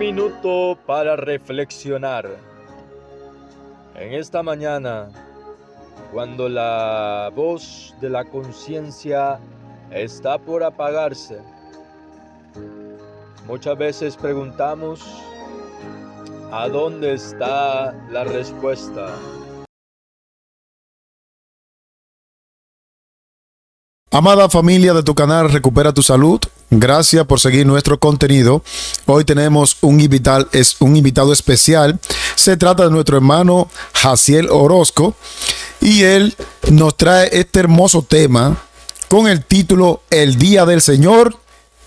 minuto para reflexionar. En esta mañana, cuando la voz de la conciencia está por apagarse, muchas veces preguntamos, ¿a dónde está la respuesta? Amada familia de tu canal Recupera tu Salud, gracias por seguir nuestro contenido. Hoy tenemos un invitado especial. Se trata de nuestro hermano Jaciel Orozco y él nos trae este hermoso tema con el título El Día del Señor,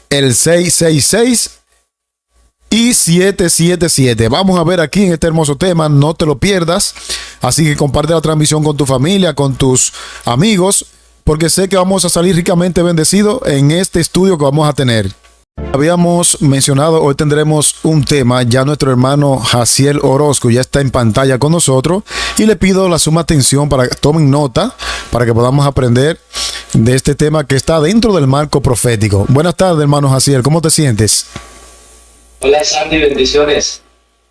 el 666 y 777. Vamos a ver aquí en este hermoso tema, no te lo pierdas. Así que comparte la transmisión con tu familia, con tus amigos, porque sé que vamos a salir ricamente bendecidos en este estudio que vamos a tener. Habíamos mencionado, hoy tendremos un tema, ya nuestro hermano Jaciel Orozco ya está en pantalla con nosotros y le pido la suma atención para que tomen nota, para que podamos aprender de este tema que está dentro del marco profético. Buenas tardes, hermano Jaciel, ¿cómo te sientes? Hola Sandy, bendiciones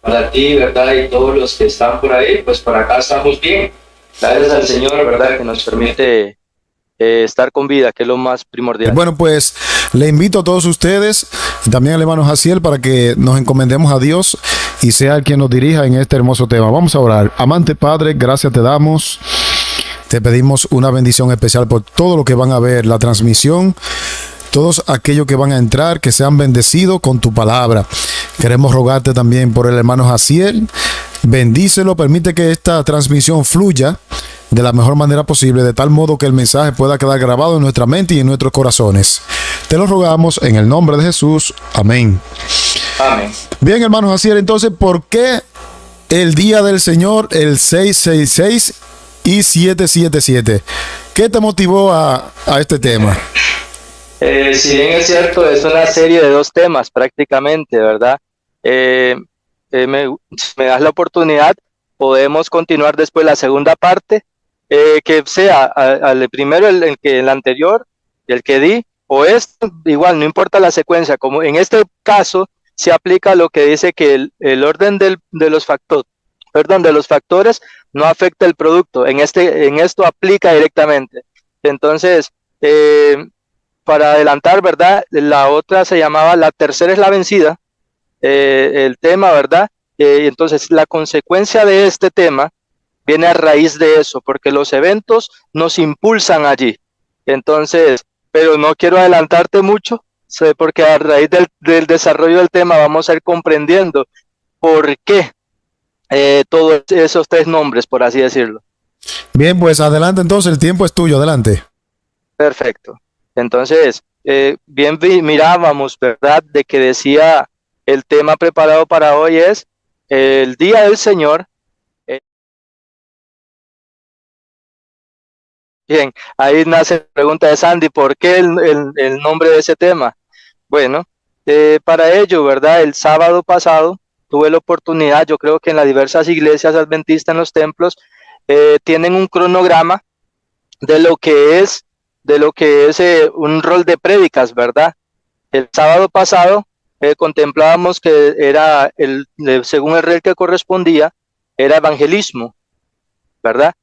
para ti, ¿verdad? Y todos los que están por ahí, pues por acá estamos bien. Gracias al Señor, ¿verdad? Que nos permite estar con vida, que es lo más primordial. Bueno, pues le invito a todos ustedes, y también al hermano Jaciel, para que nos encomendemos a Dios y sea el quien nos dirija en este hermoso tema. Vamos a orar. Amante Padre, gracias te damos. Te pedimos una bendición especial por todo lo que van a ver la transmisión. Todos aquellos que van a entrar, que sean bendecidos con tu palabra. Queremos rogarte también por el hermano Jaciel. Bendícelo, permite que esta transmisión fluya de la mejor manera posible, de tal modo que el mensaje pueda quedar grabado en nuestra mente y en nuestros corazones. Te lo rogamos en el nombre de Jesús. Amén. Amén. Bien, hermano Jaciel, entonces, ¿por qué el Día del Señor, el 666 y 777? ¿Qué te motivó a este tema? Si bien es cierto, es una serie de dos temas prácticamente, ¿verdad? Me das la oportunidad, podemos continuar después la segunda parte, que sea al primero el anterior, el que di, o igual, no importa la secuencia, como en este caso se aplica lo que dice que el orden de los factores no afecta el producto, en esto aplica directamente. Entonces, para adelantar, ¿verdad? La otra se llamaba La tercera es la vencida, el tema, ¿verdad? Entonces, la consecuencia de este tema viene a raíz de eso, porque los eventos nos impulsan allí. Entonces, pero no quiero adelantarte mucho, porque a raíz del desarrollo del tema vamos a ir comprendiendo por qué todos esos tres nombres, por así decirlo. Bien, pues adelante entonces, el tiempo es tuyo, adelante. Perfecto. Entonces, bien mirábamos, ¿verdad?, de que decía el tema preparado para hoy es el Día del Señor. Bien, ahí nace la pregunta de Sandy, ¿por qué el nombre de ese tema? Bueno, para ello, ¿verdad?, el sábado pasado tuve la oportunidad, yo creo que en las diversas iglesias adventistas, en los templos, tienen un cronograma de lo que es un rol de prédicas, ¿verdad? El sábado pasado contemplábamos que era, según el rey que correspondía, era evangelismo, ¿verdad?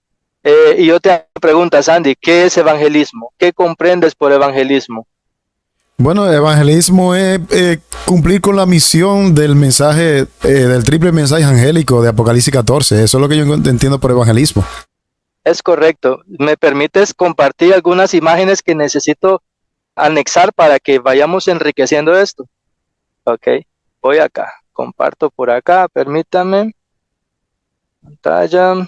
Y yo te pregunto, Sandy, ¿qué es evangelismo? ¿Qué comprendes por evangelismo? Bueno, evangelismo es cumplir con la misión del mensaje, del triple mensaje angélico de Apocalipsis 14. Eso es lo que yo entiendo por evangelismo. Es correcto. ¿Me permites compartir algunas imágenes que necesito anexar para que vayamos enriqueciendo esto? Ok, voy acá, comparto por acá, permítame. Pantalla.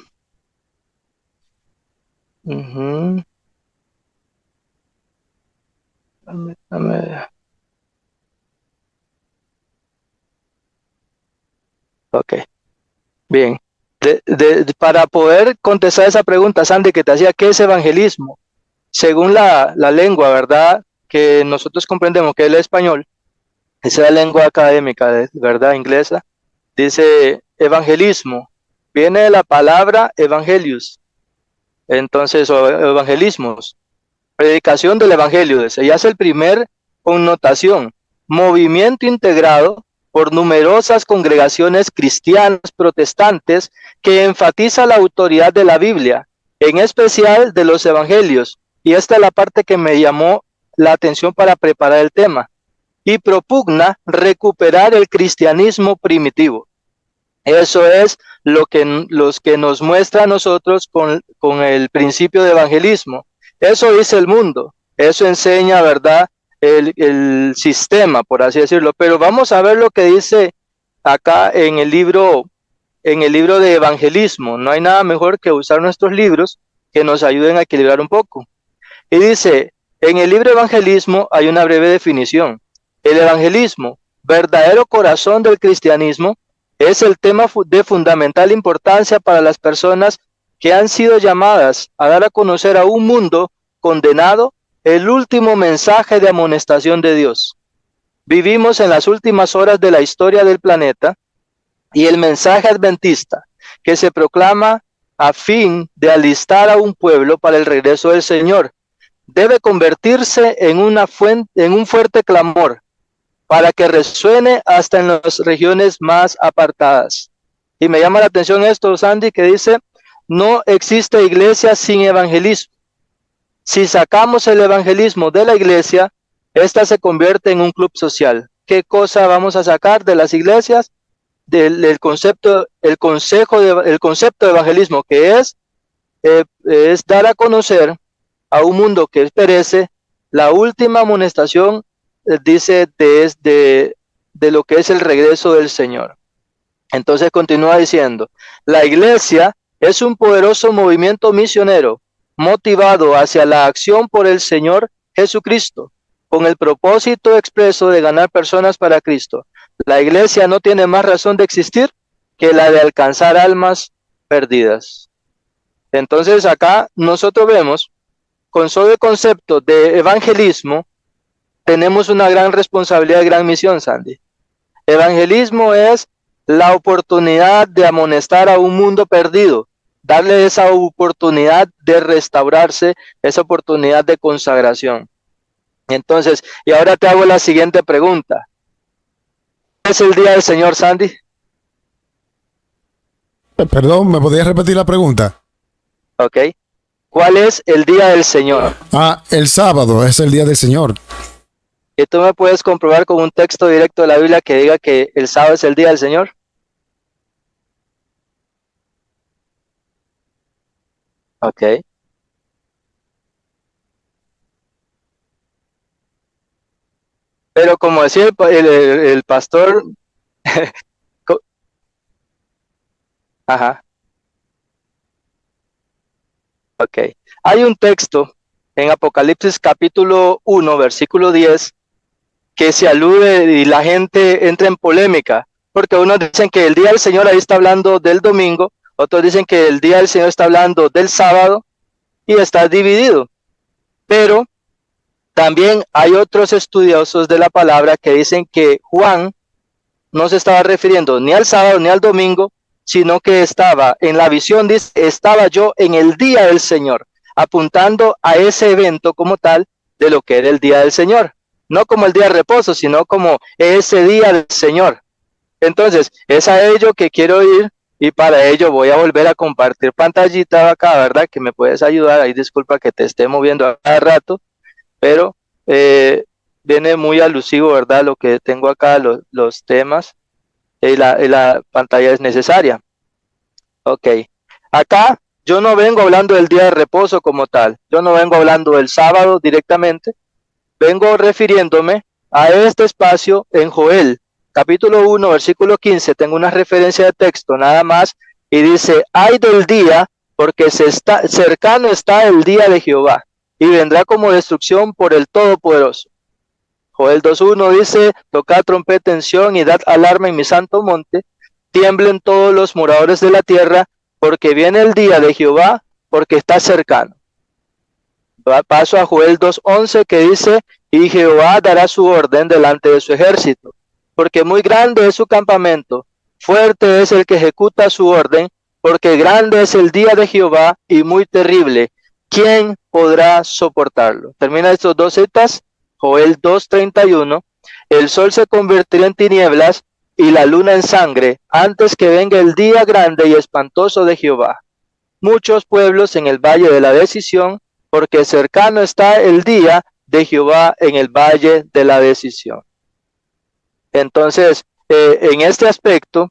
Permítame. Ok, bien. Para poder contestar esa pregunta, Sandy, que te hacía, ¿qué es evangelismo? Según la lengua, ¿verdad?, que nosotros comprendemos, que es el español, esa es la lengua académica, ¿verdad?, inglesa, dice evangelismo, viene de la palabra evangelius, entonces, o evangelismos, predicación del evangelio, ella es el primer connotación, movimiento integrado por numerosas congregaciones cristianas protestantes que enfatiza la autoridad de la Biblia, en especial de los evangelios. Y esta es la parte que me llamó la atención para preparar el tema. Y propugna recuperar el cristianismo primitivo. Eso es lo que nos muestra a nosotros con el principio de evangelismo. Eso dice el mundo, eso enseña, ¿verdad?, el sistema, por así decirlo. Pero vamos a ver lo que dice acá en el libro de evangelismo. No hay nada mejor que usar nuestros libros que nos ayuden a equilibrar un poco. Y dice, en el libro de evangelismo hay una breve definición. El evangelismo, verdadero corazón del cristianismo, es el tema de fundamental importancia para las personas que han sido llamadas a dar a conocer a un mundo condenado el último mensaje de amonestación de Dios. Vivimos en las últimas horas de la historia del planeta y el mensaje adventista que se proclama a fin de alistar a un pueblo para el regreso del Señor debe convertirse en un fuerte clamor para que resuene hasta en las regiones más apartadas. Y me llama la atención esto, Sandy, que dice, no existe iglesia sin evangelismo. Si sacamos el evangelismo de la iglesia, esta se convierte en un club social. ¿Qué cosa vamos a sacar de las iglesias? El concepto de evangelismo, que es dar a conocer a un mundo que perece la última amonestación, dice, de lo que es el regreso del Señor. Entonces continúa diciendo, la iglesia es un poderoso movimiento misionero motivado hacia la acción por el Señor Jesucristo, con el propósito expreso de ganar personas para Cristo. La iglesia no tiene más razón de existir que la de alcanzar almas perdidas. Entonces acá nosotros vemos, con solo el concepto de evangelismo, tenemos una gran responsabilidad y gran misión, Sandy. Evangelismo es la oportunidad de amonestar a un mundo perdido, darle esa oportunidad de restaurarse, esa oportunidad de consagración. Entonces, y ahora te hago la siguiente pregunta. ¿Cuál es el día del Señor, Sandy? Perdón, ¿me podías repetir la pregunta? Ok. ¿Cuál es el día del Señor? El sábado es el día del Señor. ¿Y tú me puedes comprobar con un texto directo de la Biblia que diga que el sábado es el día del Señor? Ok. Pero como decía el pastor, ajá, ok. Hay un texto en Apocalipsis capítulo 1, versículo 10, que se alude y la gente entra en polémica, porque unos dicen que el día del Señor ahí está hablando del domingo, otros dicen que el día del Señor está hablando del sábado, y está dividido. Pero también hay otros estudiosos de la palabra que dicen que Juan no se estaba refiriendo ni al sábado ni al domingo, sino que estaba en la visión, dice, estaba yo en el día del Señor, apuntando a ese evento como tal de lo que era el día del Señor, no como el día de reposo, sino como ese día del Señor. Entonces, es a ello que quiero ir, y para ello voy a volver a compartir pantallita acá, ¿verdad? Que me puedes ayudar, ahí disculpa que te esté moviendo a cada rato, pero viene muy alusivo, ¿verdad? Lo que tengo acá, los temas, y la pantalla es necesaria. Ok, acá yo no vengo hablando del día de reposo como tal, yo no vengo hablando del sábado directamente, vengo refiriéndome a este espacio en Joel, capítulo 1, versículo 15, tengo una referencia de texto nada más, y dice, ay del día, porque cercano está el día de Jehová, y vendrá como destrucción por el Todopoderoso. Joel 2.1 dice, tocad trompeta en Sión y dad alarma en mi santo monte, tiemblen todos los moradores de la tierra, porque viene el día de Jehová, porque está cercano. Paso a Joel 2.11 que dice, y Jehová dará su orden delante de su ejército, porque muy grande es su campamento, fuerte es el que ejecuta su orden, porque grande es el día de Jehová y muy terrible. ¿Quién podrá soportarlo? Termina estos dos citas, Joel 2.31, el sol se convertirá en tinieblas y la luna en sangre, antes que venga el día grande y espantoso de Jehová. Muchos pueblos en el valle de la decisión, porque cercano está el día de Jehová en el valle de la decisión. Entonces, en este aspecto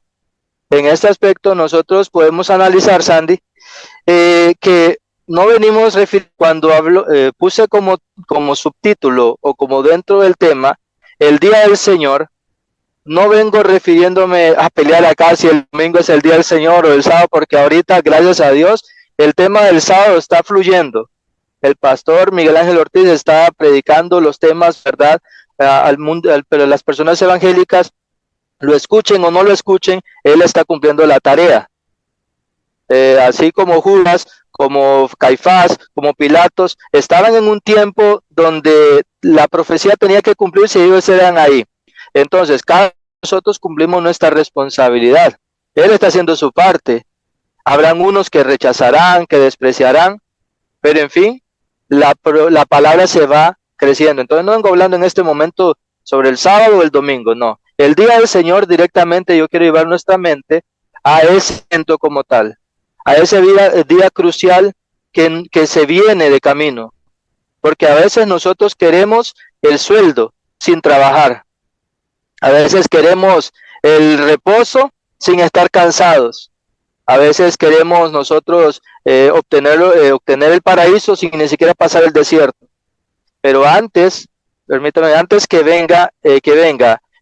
nosotros podemos analizar, Sandy, que no venimos cuando hablo, puse como subtítulo o como dentro del tema, el día del Señor. No vengo refiriéndome a pelear acá si el domingo es el día del Señor o el sábado, porque ahorita, gracias a Dios, el tema del sábado está fluyendo. El pastor Miguel Ángel Ortiz está predicando los temas, ¿verdad? Al mundo, pero las personas evangélicas, lo escuchen o no lo escuchen, él está cumpliendo la tarea. Así como Judas, como Caifás, como Pilatos, estaban en un tiempo donde la profecía tenía que cumplirse y ellos eran ahí. Entonces, cada uno de nosotros cumplimos nuestra responsabilidad. Él está haciendo su parte. Habrán unos que rechazarán, que despreciarán, pero en fin, la palabra se va creciendo. Entonces no vengo hablando en este momento sobre el sábado o el domingo, no. El día del Señor directamente yo quiero llevar nuestra mente a ese evento como tal, a ese día crucial que se viene de camino. Porque a veces nosotros queremos el sueldo sin trabajar. A veces queremos el reposo sin estar cansados. A veces queremos nosotros obtener el paraíso sin ni siquiera pasar el desierto. Pero antes, permítame, antes que venga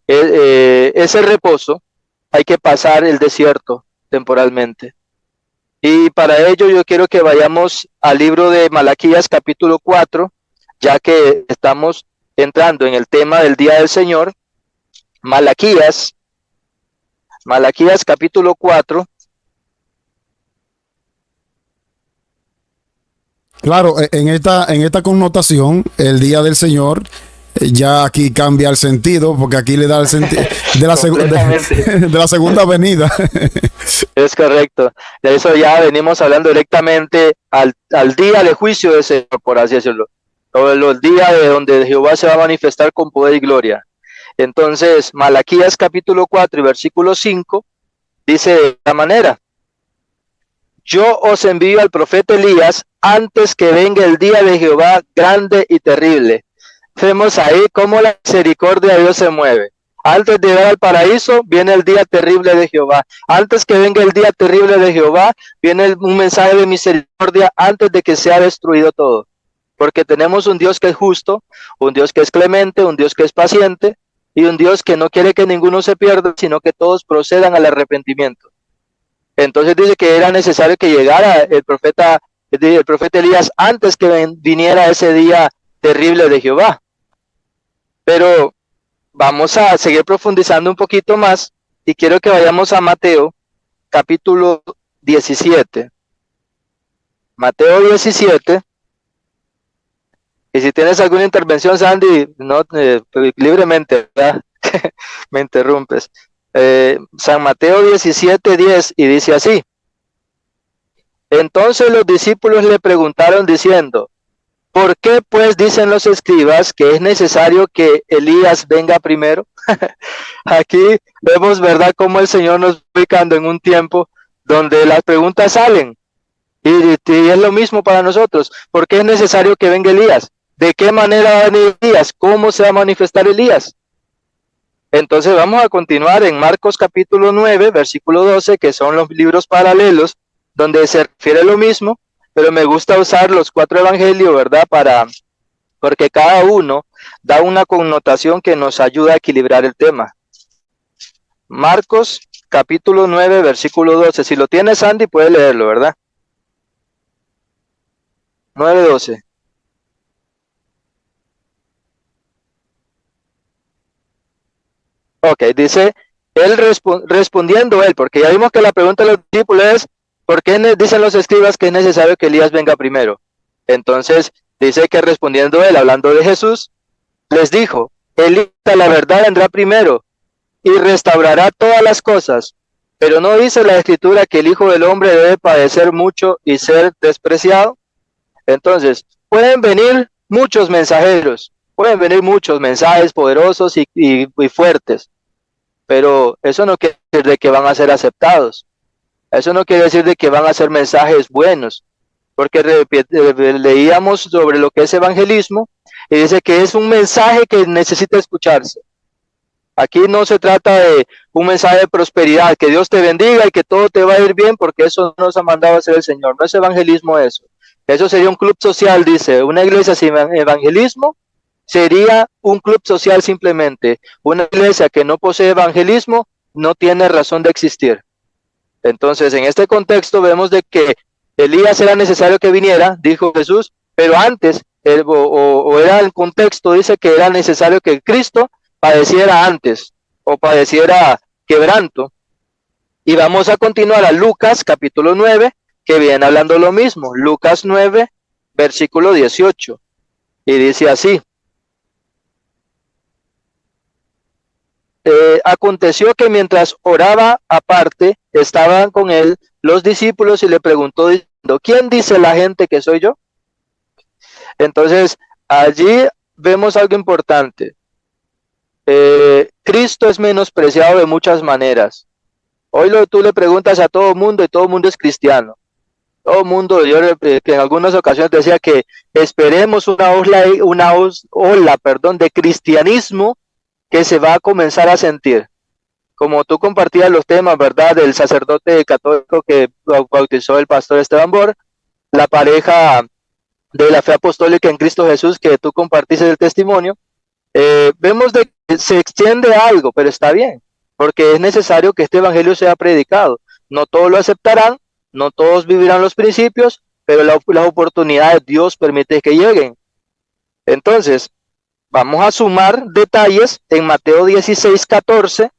ese reposo, hay que pasar el desierto temporalmente. Y para ello yo quiero que vayamos al libro de Malaquías capítulo 4, ya que estamos entrando en el tema del día del Señor. Malaquías capítulo 4. Claro, en esta connotación, el día del Señor, ya aquí cambia el sentido, porque aquí le da el sentido de la segunda venida. Es correcto. De eso ya venimos hablando directamente al día de juicio del Señor, por así decirlo. O el día de donde Jehová se va a manifestar con poder y gloria. Entonces, Malaquías capítulo 4 y versículo 5 dice de esta manera: yo os envío al profeta Elías antes que venga el día de Jehová grande y terrible. Vemos ahí cómo la misericordia de Dios se mueve. Antes de llegar al paraíso, viene el día terrible de Jehová. Antes que venga el día terrible de Jehová, viene un mensaje de misericordia antes de que sea destruido todo. Porque tenemos un Dios que es justo, un Dios que es clemente, un Dios que es paciente, y un Dios que no quiere que ninguno se pierda, sino que todos procedan al arrepentimiento. Entonces dice que era necesario que llegara el profeta Elías antes que viniera ese día terrible de Jehová. Pero vamos a seguir profundizando un poquito más y quiero que vayamos a Mateo capítulo 17. Mateo 17. Y si tienes alguna intervención, Sandy, no, libremente, ¿verdad? Me interrumpes. San Mateo 17, 10, y dice así: entonces los discípulos le preguntaron diciendo: ¿por qué pues dicen los escribas que es necesario que Elías venga primero? Aquí vemos, ¿verdad?, cómo el Señor nos está ubicando en un tiempo donde las preguntas salen. Y es lo mismo para nosotros. ¿Por qué es necesario que venga Elías? ¿De qué manera va a venir Elías? ¿Cómo se va a manifestar Elías? Entonces vamos a continuar en Marcos capítulo 9, versículo 12, que son los libros paralelos, donde se refiere a lo mismo, pero me gusta usar los 4 evangelios, ¿verdad? Porque cada uno da una connotación que nos ayuda a equilibrar el tema. Marcos capítulo 9, versículo 12. Si lo tienes, Andy, puedes leerlo, ¿verdad? 9, 12. Ok, dice, él respondiendo él, porque ya vimos que la pregunta de los discípulos es: ¿por qué dicen los escribas que es necesario que Elías venga primero? Entonces dice que respondiendo él, hablando de Jesús, les dijo: Elías a la verdad vendrá primero y restaurará todas las cosas, pero ¿no dice la Escritura que el Hijo del Hombre debe padecer mucho y ser despreciado? Entonces, pueden venir muchos mensajeros, pueden venir muchos mensajes poderosos y fuertes, pero eso no quiere decir de que van a ser aceptados. Eso no quiere decir de que van a ser mensajes buenos, porque leíamos sobre lo que es evangelismo y dice que es un mensaje que necesita escucharse. Aquí no se trata de un mensaje de prosperidad, que Dios te bendiga y que todo te va a ir bien, porque eso no nos ha mandado a hacer el Señor. No es evangelismo eso. Eso sería un club social, dice. Una iglesia sin evangelismo sería un club social simplemente. Una iglesia que no posee evangelismo no tiene razón de existir. Entonces, en este contexto vemos de que Elías era necesario que viniera, dijo Jesús, pero antes, era el contexto, dice que era necesario que Cristo padeciera antes, o padeciera quebranto. Y vamos a continuar a Lucas capítulo 9, que viene hablando lo mismo. Lucas 9, versículo 18. Y dice así. Aconteció que mientras oraba aparte, estaban con él los discípulos y le preguntó diciendo, ¿quién dice la gente que soy yo? Entonces, allí vemos algo importante. Cristo es menospreciado de muchas maneras. Hoy tú le preguntas a todo el mundo y todo el mundo es cristiano. Todo el mundo, yo que en algunas ocasiones decía que esperemos una ola de cristianismo que se va a comenzar a sentir. Como tú compartías los temas, ¿verdad? Del sacerdote católico que bautizó el pastor Esteban Bor, la pareja de la fe apostólica en Cristo Jesús que tú compartiste el testimonio, vemos de que se extiende algo, pero está bien, porque es necesario que este evangelio sea predicado. No todos lo aceptarán, no todos vivirán los principios, pero las oportunidades Dios permite que lleguen. Entonces, vamos a sumar detalles en Mateo 16:14.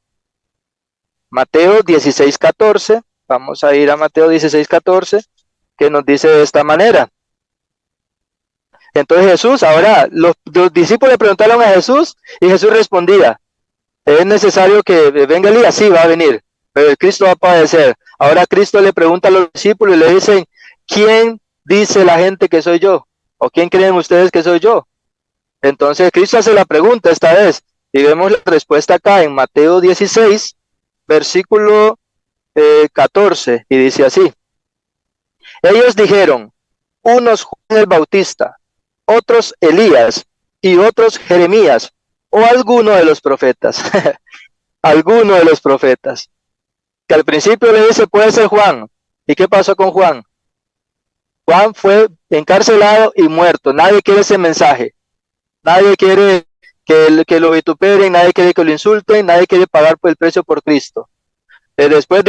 Mateo 16:14, vamos a ir a Mateo 16:14, que nos dice de esta manera. Entonces Jesús, ahora los discípulos le preguntaron a Jesús y Jesús respondía, ¿es necesario que venga Elías? Sí, va a venir, pero el Cristo va a padecer. Ahora Cristo le pregunta a los discípulos y le dicen, ¿quién dice la gente que soy yo? ¿O quién creen ustedes que soy yo? Entonces Cristo hace la pregunta esta vez y vemos la respuesta acá en Mateo 16, versículo 14, y dice así. Ellos dijeron, unos Juan el Bautista, otros Elías y otros Jeremías o alguno de los profetas. Alguno de los profetas. Que al principio le dice puede ser Juan. ¿Y qué pasó con Juan? Juan fue encarcelado y muerto. Nadie quiere ese mensaje. Nadie quiere que lo vituperen, nadie quiere que lo insulten, nadie quiere pagar por el precio por Cristo. Después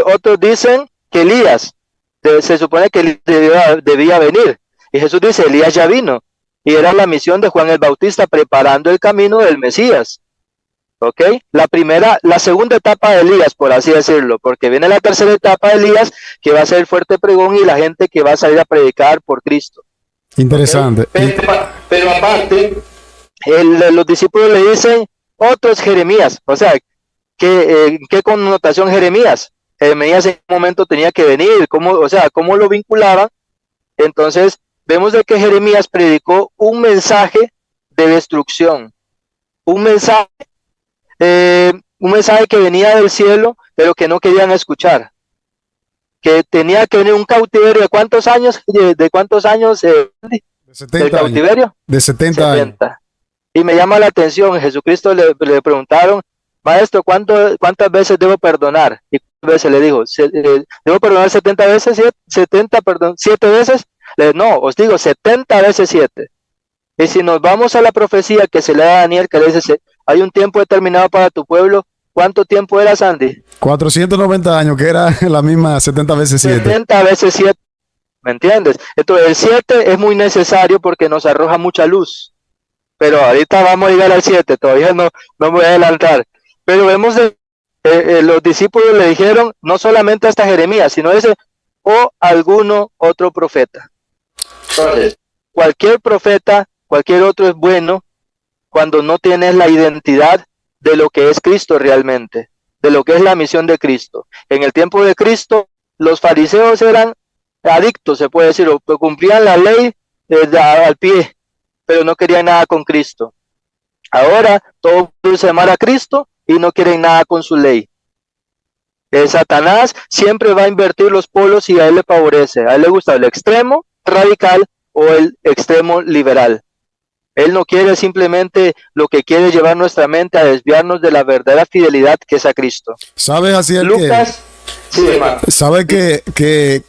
otros dicen que Elías, se supone que debía venir. Y Jesús dice, Elías ya vino. Y era la misión de Juan el Bautista, preparando el camino del Mesías. ¿Ok? La segunda etapa de Elías, por así decirlo, porque viene la tercera etapa de Elías, que va a ser el fuerte pregón y la gente que va a salir a predicar por Cristo. Interesante. ¿Okay? Pero aparte, los discípulos le dicen, otros Jeremías. O sea, ¿qué connotación Jeremías? Jeremías en un momento tenía que venir, ¿cómo lo vinculaban? Entonces, vemos de que Jeremías predicó un mensaje de destrucción, un mensaje que venía del cielo, pero que no querían escuchar, que tenía que venir un cautiverio de ¿cuántos años? ¿De cuántos años? De 70 ¿del cautiverio? Años. De 70 años. Y me llama la atención, Jesucristo le preguntaron, maestro, ¿cuántas veces debo perdonar? Y cuántas veces le dijo, ¿debo perdonar 70 veces? 7 veces. No, os digo 70 veces 7. Y si nos vamos a la profecía que se le da a Daniel, que le dice, hay un tiempo determinado para tu pueblo, ¿cuánto tiempo era, Sandy? 490 años, que era la misma 70 veces 7. 70 veces 7, ¿me entiendes? Entonces el 7 es muy necesario porque nos arroja mucha luz. Pero ahorita vamos a llegar al 7, todavía no me voy a adelantar. Pero vemos los discípulos le dijeron, no solamente hasta Jeremías, sino o alguno otro profeta. Entonces, cualquier profeta, cualquier otro es bueno cuando no tienes la identidad de lo que es Cristo realmente, de lo que es la misión de Cristo. En el tiempo de Cristo, los fariseos eran adictos, se puede decir, o cumplían la ley al pie, pero no querían nada con Cristo. Ahora todo el mundo se amar a Cristo, y no quieren nada con su ley. Satanás siempre va a invertir los polos y a él le favorece. A él le gusta el extremo radical o el extremo liberal. Él no quiere simplemente, lo que quiere es llevar nuestra mente a desviarnos de la verdadera fidelidad que es a Cristo. ¿Sabes, Jaciel, Lucas, sí, hermano. sabe que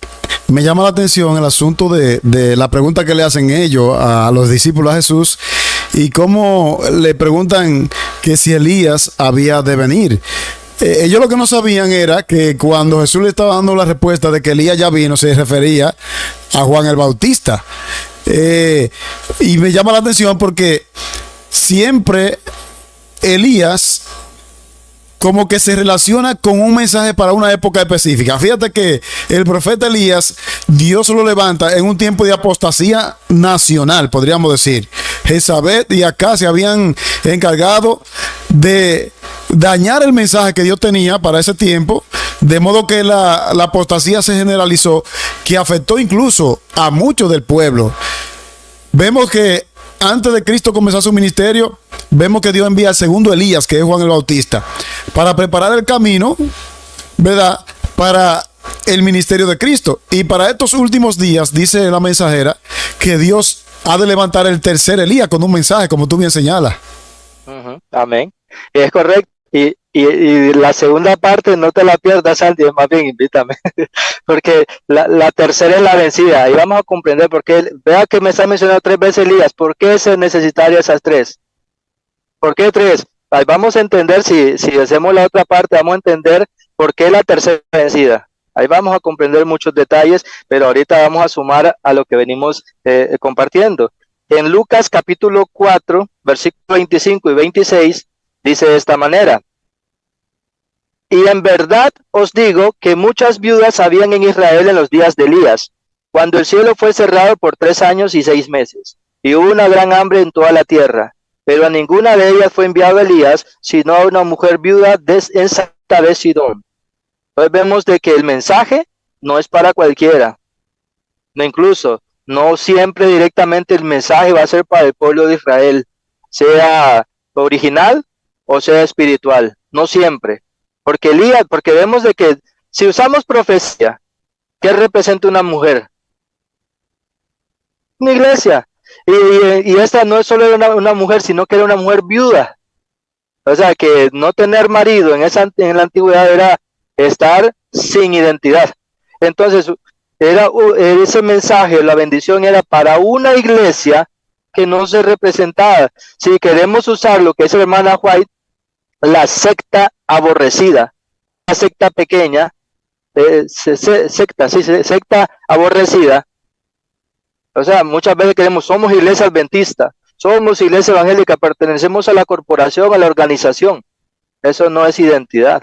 me llama la atención el asunto de la pregunta que le hacen ellos a los discípulos de Jesús y cómo le preguntan que si Elías había de venir? Ellos lo que no sabían era que cuando Jesús le estaba dando la respuesta de que Elías ya vino, se refería a Juan el Bautista. Y me llama la atención porque siempre Elías como que se relaciona con un mensaje para una época específica. Fíjate que el profeta Elías, Dios lo levanta en un tiempo de apostasía nacional, podríamos decir. Jezabel y Acaz se habían encargado de dañar el mensaje que Dios tenía para ese tiempo, de modo que la apostasía se generalizó, que afectó incluso a muchos del pueblo. Vemos que antes de Cristo comenzar su ministerio, vemos que Dios envía al segundo Elías, que es Juan el Bautista, para preparar el camino, ¿verdad?, para el ministerio de Cristo. Y para estos últimos días, dice la mensajera, que Dios ha de levantar el tercer Elías con un mensaje, como tú bien señalas. Amén. Y es correcto. Y la segunda parte no te la pierdas, Sandy, más bien invítame, porque la tercera es la vencida. Y vamos a comprender por qué. Vea que me está mencionando 3 veces Elías. ¿Por qué se necesitaría esas 3? ¿Por qué 3? Ahí vamos a entender, si hacemos la otra parte, vamos a entender por qué la tercera vencida. Ahí vamos a comprender muchos detalles, pero ahorita vamos a sumar a lo que venimos compartiendo. En Lucas capítulo 4, versículos 25 y 26, dice de esta manera: y en verdad os digo que muchas viudas habían en Israel en los días de Elías, cuando el cielo fue cerrado por 3 años y 6 meses, y hubo una gran hambre en toda la tierra. Pero a ninguna de ellas fue enviado Elías, sino a una mujer viuda en Sarepta de Sidón. Entonces vemos de que el mensaje no es para cualquiera. No, incluso, no siempre directamente el mensaje va a ser para el pueblo de Israel, sea original o sea espiritual. No siempre. Porque Elías, porque vemos de que si usamos profecía, ¿qué representa una mujer? Una iglesia. Y esta no es solo una mujer, sino que era una mujer viuda. O sea, que no tener marido en la antigüedad era estar sin identidad. Entonces, ese mensaje, la bendición era para una iglesia que no se representaba. Si queremos usar lo que es la hermana White, la secta aborrecida, la secta pequeña, secta aborrecida. O sea, muchas veces somos iglesia adventista, somos iglesia evangélica, pertenecemos a la corporación, a la organización. Eso no es identidad.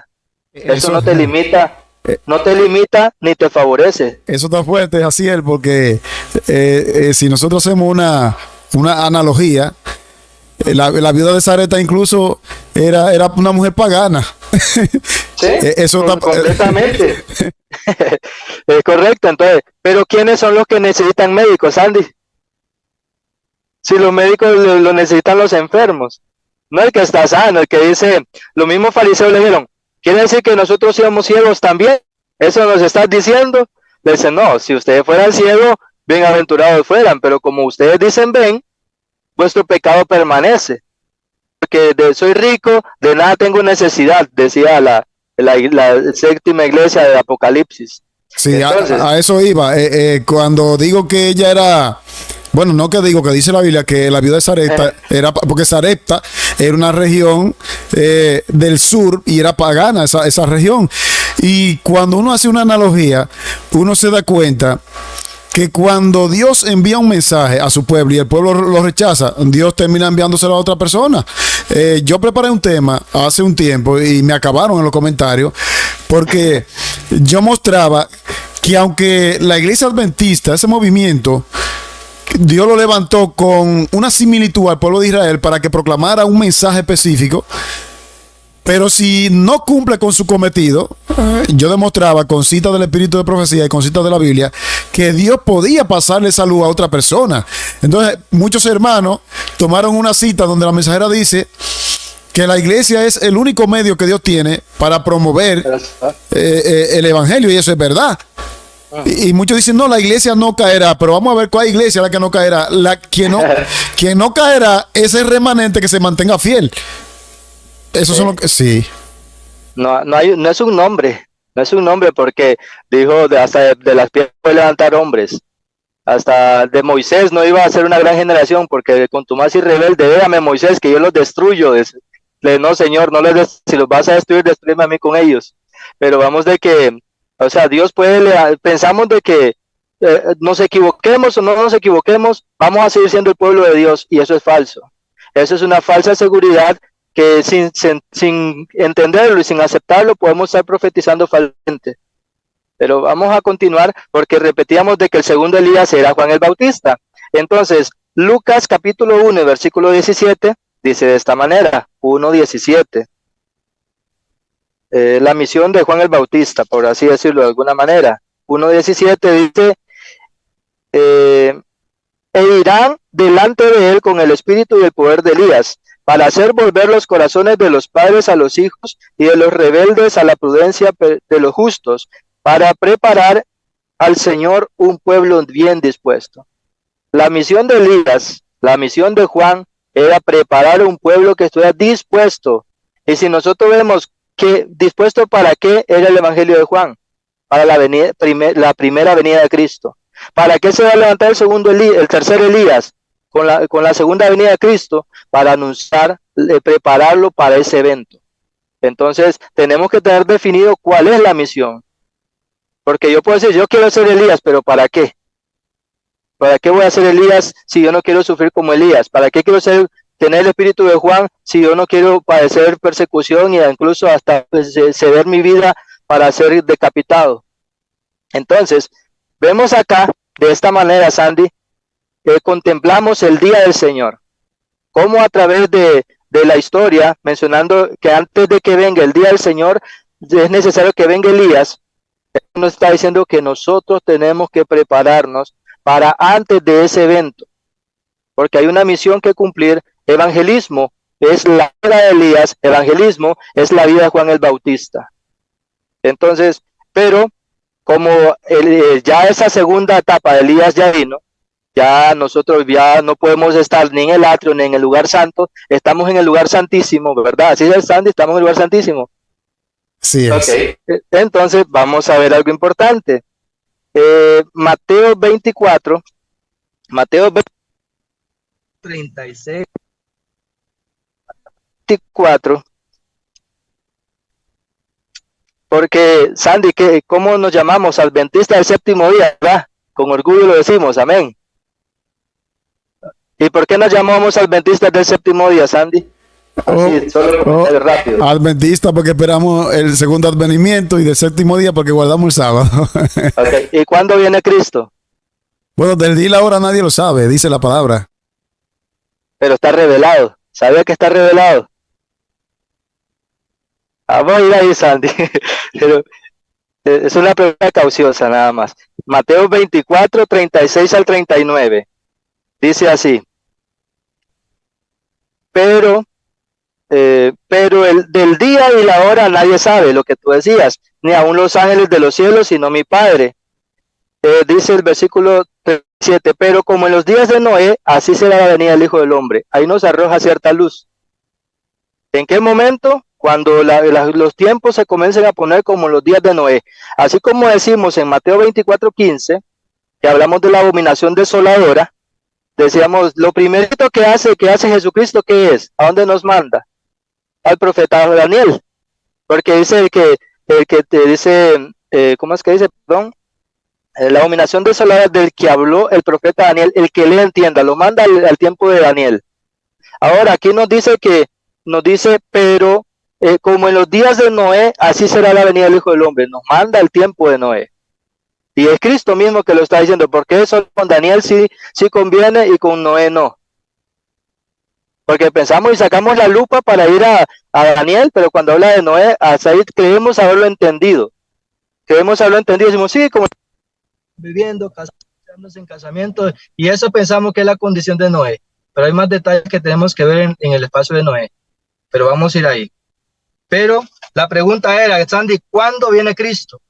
Eso no te limita, ni te favorece. Eso está fuerte, Jaciel, porque si nosotros hacemos una analogía, la viuda de Sarepta incluso era una mujer pagana. Sí, eso completamente. Es correcto. Entonces, pero ¿quiénes son los que necesitan médicos, Andy? Si los médicos lo necesitan los enfermos, no el que está sano, el que dice, los mismos fariseos le dijeron, ¿quiere decir que nosotros íbamos ciegos también? ¿Eso nos estás diciendo? Le dicen, no, si ustedes fueran ciegos, bienaventurados fueran, pero como ustedes dicen ven, vuestro pecado permanece. Porque soy rico, de nada tengo necesidad, decía la séptima iglesia del Apocalipsis. Sí, entonces, a eso iba. Cuando digo que ella era... Bueno, no que digo, que dice la Biblia que la viuda de Sarepta era... Porque Sarepta era una región del sur y era pagana esa región. Y cuando uno hace una analogía, uno se da cuenta que cuando Dios envía un mensaje a su pueblo y el pueblo lo rechaza, Dios termina enviándoselo a otra persona. Yo preparé un tema hace un tiempo y me acabaron en los comentarios porque yo mostraba que aunque la iglesia adventista, ese movimiento, Dios lo levantó con una similitud al pueblo de Israel para que proclamara un mensaje específico, pero si no cumple con su cometido, yo demostraba con citas del Espíritu de Profecía y con citas de la Biblia que Dios podía pasarle salud a otra persona. Entonces muchos hermanos tomaron una cita donde la mensajera dice que la iglesia es el único medio que Dios tiene para promover el evangelio, y eso es verdad. Y muchos dicen, no, la iglesia no caerá, pero vamos a ver cuál iglesia es la que no caerá. Quien no caerá es el remanente que se mantenga fiel. Eso son lo que, sí. No es un nombre, no es un nombre, porque dijo hasta de las piedras puede levantar hombres. Hasta de Moisés no iba a ser una gran generación, porque contumaz y rebelde, déjame Moisés, que yo los destruyo. No, Señor, si los vas a destruir, destruyeme a mí con ellos. Pero vamos de que, o sea, Dios pensamos de que nos equivoquemos o no nos equivoquemos, vamos a seguir siendo el pueblo de Dios, y eso es falso. Eso es una falsa seguridad que sin entenderlo y sin aceptarlo podemos estar profetizando falsamente. Pero vamos a continuar, porque repetíamos de que el segundo Elías era Juan el Bautista. Entonces, Lucas capítulo 1, versículo 17, dice de esta manera, 1:17. La misión de Juan el Bautista, por así decirlo de alguna manera. 1:17 dice, e irán delante de él con el espíritu y el poder de Elías, para hacer volver los corazones de los padres a los hijos y de los rebeldes a la prudencia de los justos, para preparar al Señor un pueblo bien dispuesto. La misión de Elías, la misión de Juan, era preparar un pueblo que estuviera dispuesto. Y si nosotros vemos que dispuesto para qué era el evangelio de Juan, para la primera venida de Cristo. ¿Para qué se va a levantar el tercer Elías con la segunda venida de Cristo? Para anunciar, prepararlo para ese evento. Entonces tenemos que tener definido cuál es la misión. Porque yo puedo decir, yo quiero ser Elías, pero ¿para qué? ¿Para qué voy a ser Elías si yo no quiero sufrir como Elías? ¿Para qué quiero tener el espíritu de Juan si yo no quiero padecer persecución y incluso hasta ceder mi vida para ser decapitado? Entonces, vemos acá, de esta manera, Sandy, que contemplamos el día del Señor. Cómo a través de la historia, mencionando que antes de que venga el día del Señor, es necesario que venga Elías. Nos está diciendo que nosotros tenemos que prepararnos para antes de ese evento, porque hay una misión que cumplir. Evangelismo es la vida de Elías, evangelismo es la vida de Juan el Bautista. Entonces, pero como ya esa segunda etapa de Elías ya vino, ya nosotros ya no podemos estar ni en el atrio ni en el lugar santo, estamos en el lugar santísimo, ¿verdad? Así es, Sandy, estamos en el lugar santísimo. Sí es. Okay. Entonces vamos a ver algo importante. Mateo 24, Mateo 36, 24. Porque, Sandy, ¿cómo nos llamamos? Adventistas del séptimo día, ¿verdad? Con orgullo lo decimos, amén. ¿Y por qué nos llamamos adventistas del séptimo día, Sandy? Así, rápido. Adventista porque esperamos el segundo advenimiento, y del séptimo día porque guardamos el sábado. Okay. ¿Y cuándo viene Cristo? Bueno, del día y la hora nadie lo sabe, dice la palabra. Pero está revelado. ¿Sabía que está revelado? Vamos a ir ahí, Sandy. Pero es una pregunta cauciosa nada más. Mateo 24, 36 al 39. Dice así. Pero del día y la hora nadie sabe, lo que tú decías, ni aun los ángeles de los cielos, sino mi Padre. Dice el versículo 37, pero como en los días de Noé, así será la venida del Hijo del Hombre. Ahí nos arroja cierta luz. ¿En qué momento? Cuando los tiempos se comiencen a poner como los días de Noé. Así como decimos en Mateo 24:15, que hablamos de la abominación desoladora, decíamos, lo primerito que hace Jesucristo, ¿qué es? ¿A dónde nos manda? Al profeta Daniel. Porque dice el que te dice, ¿cómo es que dice? Perdón. La abominación desoladora del que habló el profeta Daniel, el que le entienda, lo manda al tiempo de Daniel. Ahora, aquí nos dice, pero como en los días de Noé, así será la venida del Hijo del Hombre. Nos manda el tiempo de Noé. Y es Cristo mismo que lo está diciendo, porque eso con Daniel sí conviene y con Noé no. Porque pensamos y sacamos la lupa para ir a Daniel, pero cuando habla de Noé, hasta ahí creemos haberlo entendido. Decimos, sí, como viviendo, casándose en casamiento, y eso pensamos que es la condición de Noé. Pero hay más detalles que tenemos que ver en el espacio de Noé. pero vamos a ir ahí. Pero la pregunta era, Sandy, ¿cuándo viene Cristo?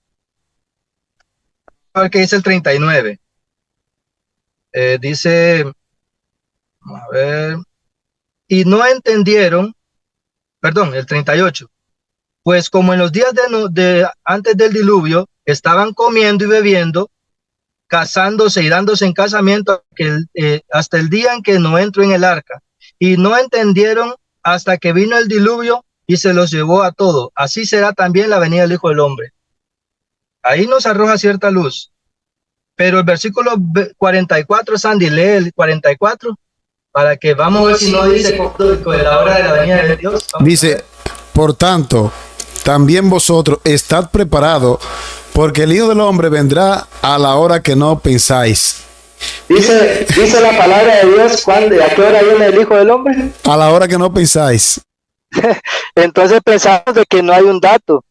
A ver qué dice el 39. Dice, a ver, y no entendieron, perdón, el 38. Pues como en los días antes del diluvio, estaban comiendo y bebiendo, casándose y dándose en casamiento hasta el día en que no entró en el arca. Y no entendieron hasta que vino el diluvio y se los llevó a todos. Así será también la venida del Hijo del Hombre. Ahí nos arroja cierta luz. Pero el versículo 44, Sandy, lee el 44, para que vamos a ver si no dice con la hora de la venida de Dios. Dice, por tanto, también vosotros estad preparados, porque el Hijo del Hombre vendrá a la hora que no pensáis. Dice la palabra de Dios, ¿a qué hora viene el Hijo del Hombre? A la hora que no pensáis. Entonces pensamos de que no hay un dato.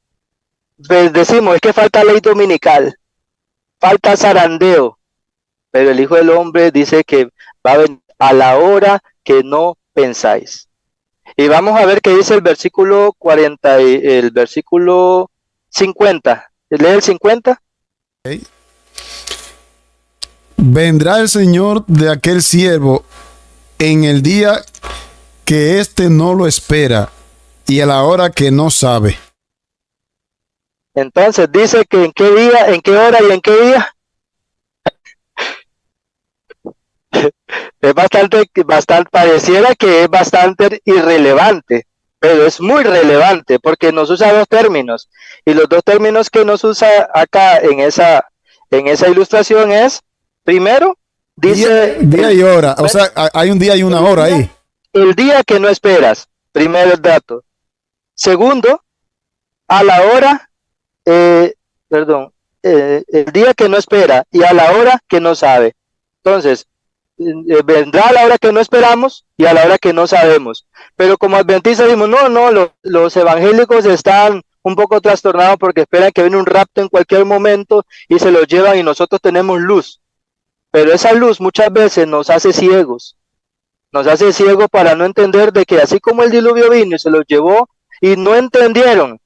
Decimos, es que falta ley dominical, falta zarandeo, pero el Hijo del Hombre dice que va a venir a la hora que no pensáis. Y vamos a ver qué dice el versículo 40 y el versículo 50. ¿Lee el 50? Okay. Vendrá el Señor de aquel siervo en el día que éste no lo espera y a la hora que no sabe. Entonces dice que en qué día, en qué hora y en qué día. Es bastante, pareciera que es bastante irrelevante, pero es muy relevante porque nos usa dos términos, y los dos términos que nos usa acá en esa ilustración es, primero, dice día y hora, o sea, hay un día y una hora ahí. El día que no esperas, primero el dato. Segundo, a la hora, el día que no espera y a la hora que no sabe. Entonces, vendrá a la hora que no esperamos y a la hora que no sabemos. Pero como adventistas decimos, los evangélicos están un poco trastornados porque esperan que viene un rapto en cualquier momento y se los llevan y nosotros tenemos luz. Pero esa luz muchas veces nos hace ciegos. Nos hace ciegos para no entender de que así como el diluvio vino y se los llevó y no entendieron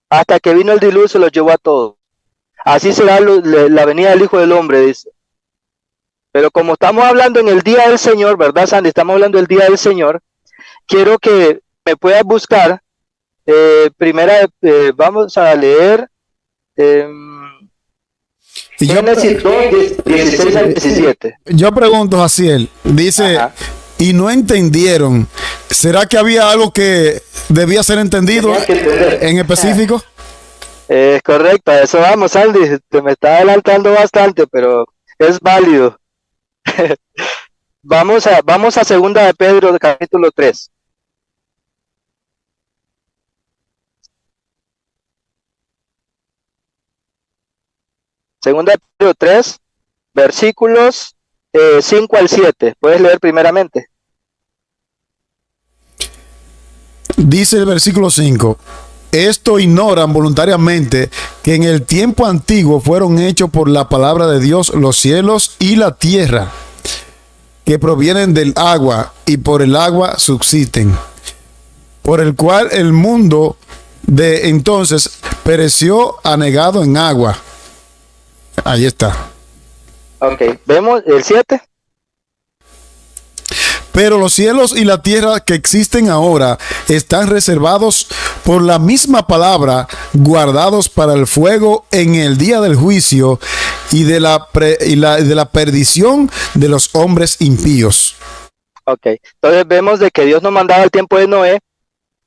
hasta que vino el diluvio y se los llevó a todos. Así será la venida del Hijo del Hombre, dice. Pero como estamos hablando en el día del Señor, ¿verdad, Sandy? Estamos hablando del día del Señor. Quiero que me puedas buscar, vamos a leer Génesis 2, 16 al 17. Yo pregunto, Jaciel, dice, Ajá. y no entendieron, ¿será que había algo que debía ser entendido en específico? Es correcto, a eso vamos, Sandy. Te me está adelantando bastante, pero es válido. Vamos a segunda de Pedro, capítulo 3. Segunda de Pedro 3, versículos 5 al 7. ¿Puedes leer primeramente? Dice el versículo 5. Esto ignoran voluntariamente que en el tiempo antiguo fueron hechos por la palabra de Dios los cielos y la tierra, que provienen del agua y por el agua subsisten, por el cual el mundo de entonces pereció anegado en agua. Ahí está. Ok, vemos el 7. Pero los cielos y la tierra que existen ahora están reservados por la misma palabra, guardados para el fuego en el día del juicio y de la perdición de los hombres impíos. Ok, entonces vemos de que Dios nos mandaba el tiempo de Noé,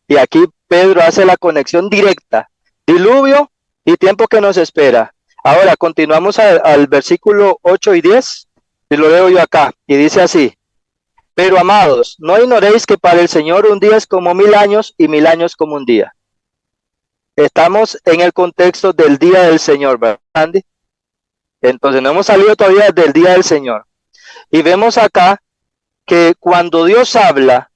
y aquí Pedro hace la conexión directa, diluvio y tiempo que nos espera. Ahora continuamos al versículo 8 y 10, y lo leo yo acá, y dice así: pero amados, no ignoréis que para el Señor un día es como 1000 años y 1000 años como un día. Estamos en el contexto del día del Señor, ¿verdad, Andy? Entonces no hemos salido todavía del día del Señor. Y vemos acá que cuando Dios habla,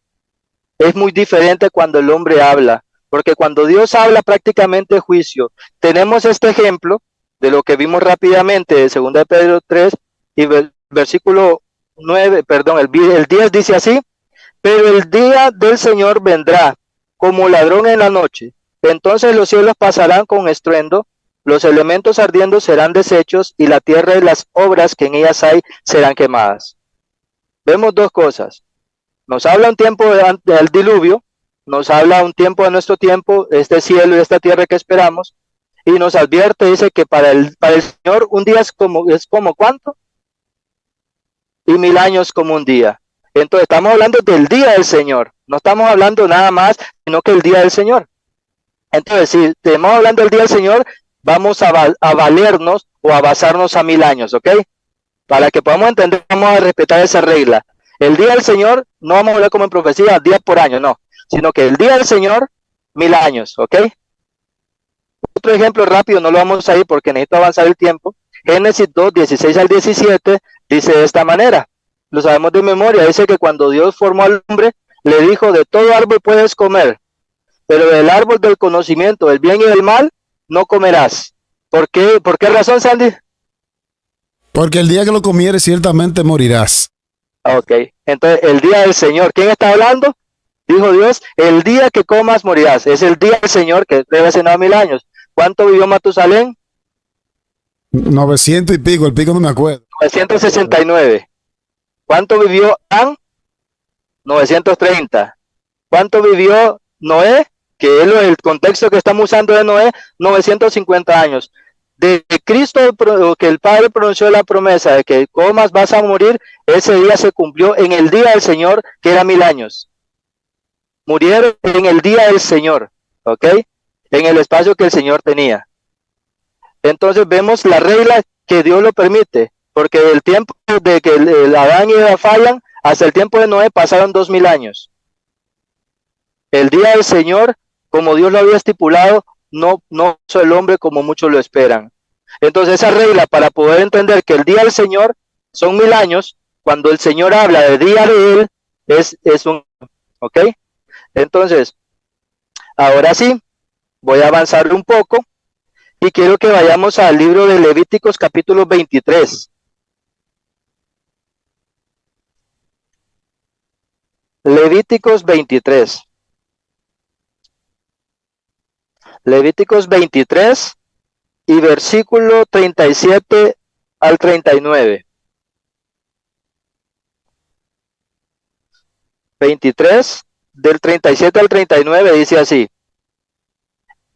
es muy diferente cuando el hombre habla. Porque cuando Dios habla prácticamente juicio. Tenemos este ejemplo de lo que vimos rápidamente de 2 de Pedro 3 y versículo 9, perdón, el 10 dice así: pero el día del Señor vendrá como ladrón en la noche. Entonces los cielos pasarán con estruendo, los elementos ardiendo serán deshechos, y la tierra y las obras que en ellas hay serán quemadas. Vemos dos cosas. Nos habla un tiempo del diluvio, nos habla un tiempo de nuestro tiempo, este cielo y esta tierra que esperamos, y nos advierte, dice que para el Señor un día es como ¿cuánto? Y 1000 años como un día. Entonces estamos hablando del día del Señor, no estamos hablando nada más, sino que el día del Señor. Entonces, si estamos hablando del día del Señor, vamos a valernos o a basarnos a 1000 años, ¿ok? Para que podamos entender, vamos a respetar esa regla. El día del Señor, no vamos a hablar como en profecía, día por año, no, sino que el día del Señor, 1000 años, ¿ok? Otro ejemplo rápido, no lo vamos a ir porque necesito avanzar el tiempo. Génesis 2, 16 al 17, dice de esta manera, lo sabemos de memoria, dice que cuando Dios formó al hombre, le dijo, de todo árbol puedes comer, pero del árbol del conocimiento del bien y del mal, no comerás. ¿Por qué razón, Sandy? Porque el día que lo comieres, ciertamente morirás. Ok, entonces el día del Señor, ¿quién está hablando? Dijo Dios, el día que comas morirás. Es el día del Señor que debe ser 1000 años. ¿Cuánto vivió Matusalén? 900 y pico, el pico no me acuerdo. 969. ¿Cuánto vivió Adán? 930. ¿Cuánto vivió Noé? Que es el contexto que estamos usando de Noé, 950 años. De Cristo, que el Padre pronunció la promesa de que comas vas a morir, ese día se cumplió en el día del Señor, que era 1000 años. Murieron en el día del Señor, ¿ok? En el espacio que el Señor tenía. Entonces vemos la regla que Dios lo permite, porque del tiempo de que el Adán y Eva fallan, hasta el tiempo de Noé pasaron 2000 años. El día del Señor, como Dios lo había estipulado, no hizo el hombre como muchos lo esperan. Entonces esa regla, para poder entender que el día del Señor son 1000 años, cuando el Señor habla de día de Él, es un, ¿ok? Entonces, ahora sí, voy a avanzar un poco y quiero que vayamos al libro de Levíticos capítulo 23. Levíticos 23. Levíticos 23 y versículo 37 al 39. 23, del 37 al 39 dice así: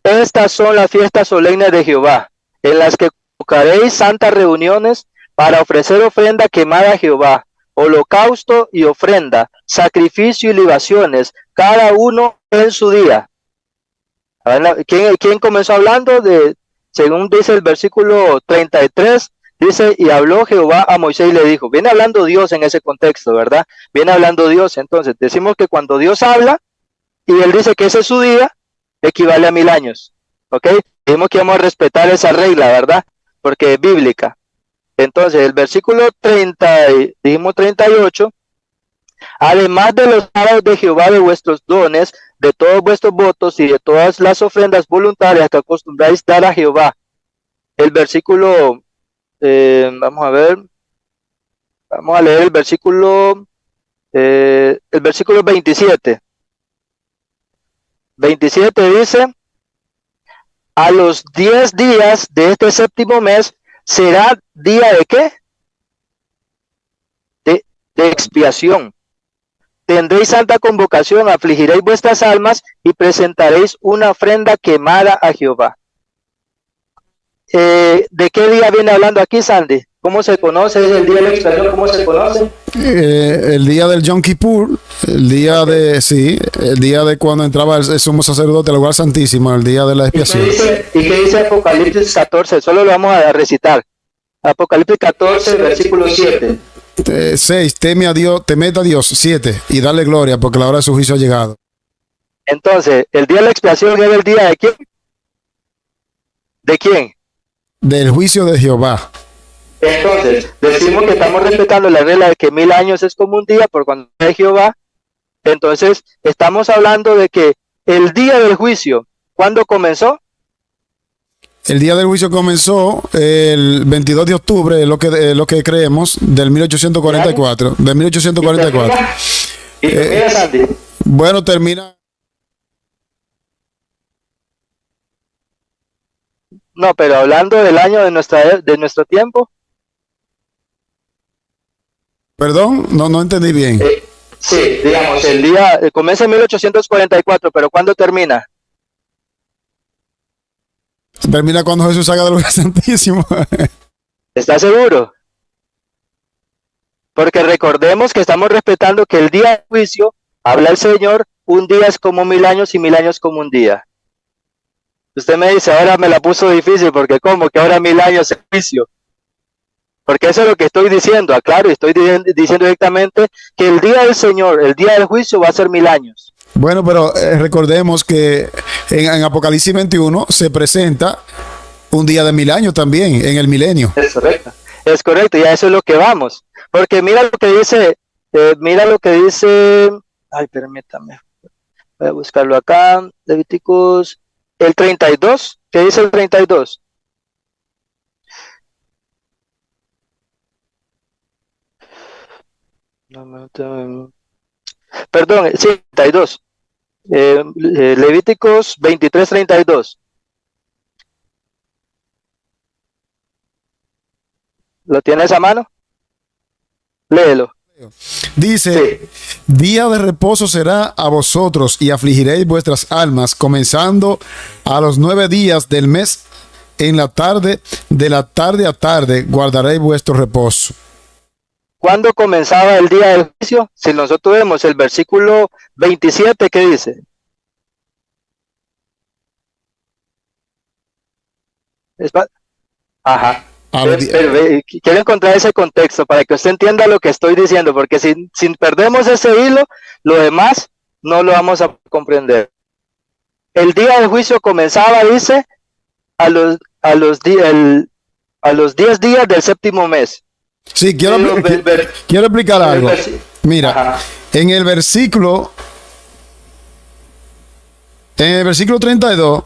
estas son las fiestas solemnes de Jehová, en las que convocaréis santas reuniones para ofrecer ofrenda quemada a Jehová, holocausto y ofrenda, sacrificio y libaciones, cada uno en su día. ¿Quién comenzó hablando? Según dice el versículo 33, dice, y habló Jehová a Moisés y le dijo, viene hablando Dios en ese contexto, ¿verdad? Viene hablando Dios, entonces decimos que cuando Dios habla y él dice que ese es su día, equivale a 1000 años, ¿ok? Dijimos que vamos a respetar esa regla, ¿verdad? Porque es bíblica. Entonces, el versículo 30, dijimos 38, además de los sábados de Jehová, de vuestros dones, de todos vuestros votos y de todas las ofrendas voluntarias que acostumbráis dar a Jehová. El versículo, vamos a leer el versículo 27. 27 dice, a los 10 días de este séptimo mes será día de ¿qué? De expiación. Tendréis santa convocación, afligiréis vuestras almas y presentaréis una ofrenda quemada a Jehová. ¿De qué día viene hablando aquí, Sandy? ¿Cómo se conoce? ¿Es el día de la expiación? ¿Cómo se conoce? El día del Yom Kippur, el día el día de cuando entraba el sumo sacerdote al lugar santísimo, el día de la expiación. ¿Y qué dice Apocalipsis 14? Solo lo vamos a recitar. Apocalipsis 14, versículo 7. 6, temed a Dios, 7, y dale gloria porque la hora de su juicio ha llegado. Entonces, el día de la expiación es el día de ¿quién? ¿De quién? Del juicio de Jehová. Entonces, decimos que estamos respetando la regla de que 1000 años es como un día por cuando es Jehová. Entonces, estamos hablando de que el día del juicio, ¿cuándo comenzó? El día del juicio comenzó el 22 de octubre, lo que creemos, del 1844. Del 1844. ¿Y termina, Sandy? Bueno, termina No, pero hablando del año de nuestro tiempo. Perdón, no entendí bien. Sí, digamos, el día comienza en 1844, pero ¿cuándo termina? Termina cuando Jesús salga del lugar santísimo. ¿Estás seguro? Porque recordemos que estamos respetando que el día del juicio, habla el Señor, un día es como 1000 años y 1000 años como un día. Usted me dice, ahora me la puso difícil, porque ¿cómo que ahora 1000 años es juicio? Porque eso es lo que estoy diciendo, aclaro, y estoy diciendo directamente que el día del Señor, el día del juicio va a ser 1000 años. Bueno, pero recordemos que en Apocalipsis 21 se presenta un día de 1000 años también, en el milenio. Es correcto, y a eso es lo que vamos. Porque mira lo que dice, ay, permítame, voy a buscarlo acá, Levíticos, el 32, ¿qué dice el 32? Perdón, sí, 32. Levíticos 23, 32. ¿Lo tienes a mano? Léelo. Dice, sí. Día de reposo será a vosotros y afligiréis vuestras almas, comenzando a los 9 días del mes, en la tarde, de la tarde a tarde, guardaréis vuestro reposo. ¿Cuándo comenzaba el día del juicio? Si nosotros vemos el versículo 27, ¿qué dice? Ajá. Quiero encontrar ese contexto para que usted entienda lo que estoy diciendo, porque si perdemos ese hilo, lo demás no lo vamos a comprender. El día del juicio comenzaba, dice, a los 10 días del séptimo mes. Sí, quiero explicar algo. Mira, ajá. en el versículo 32,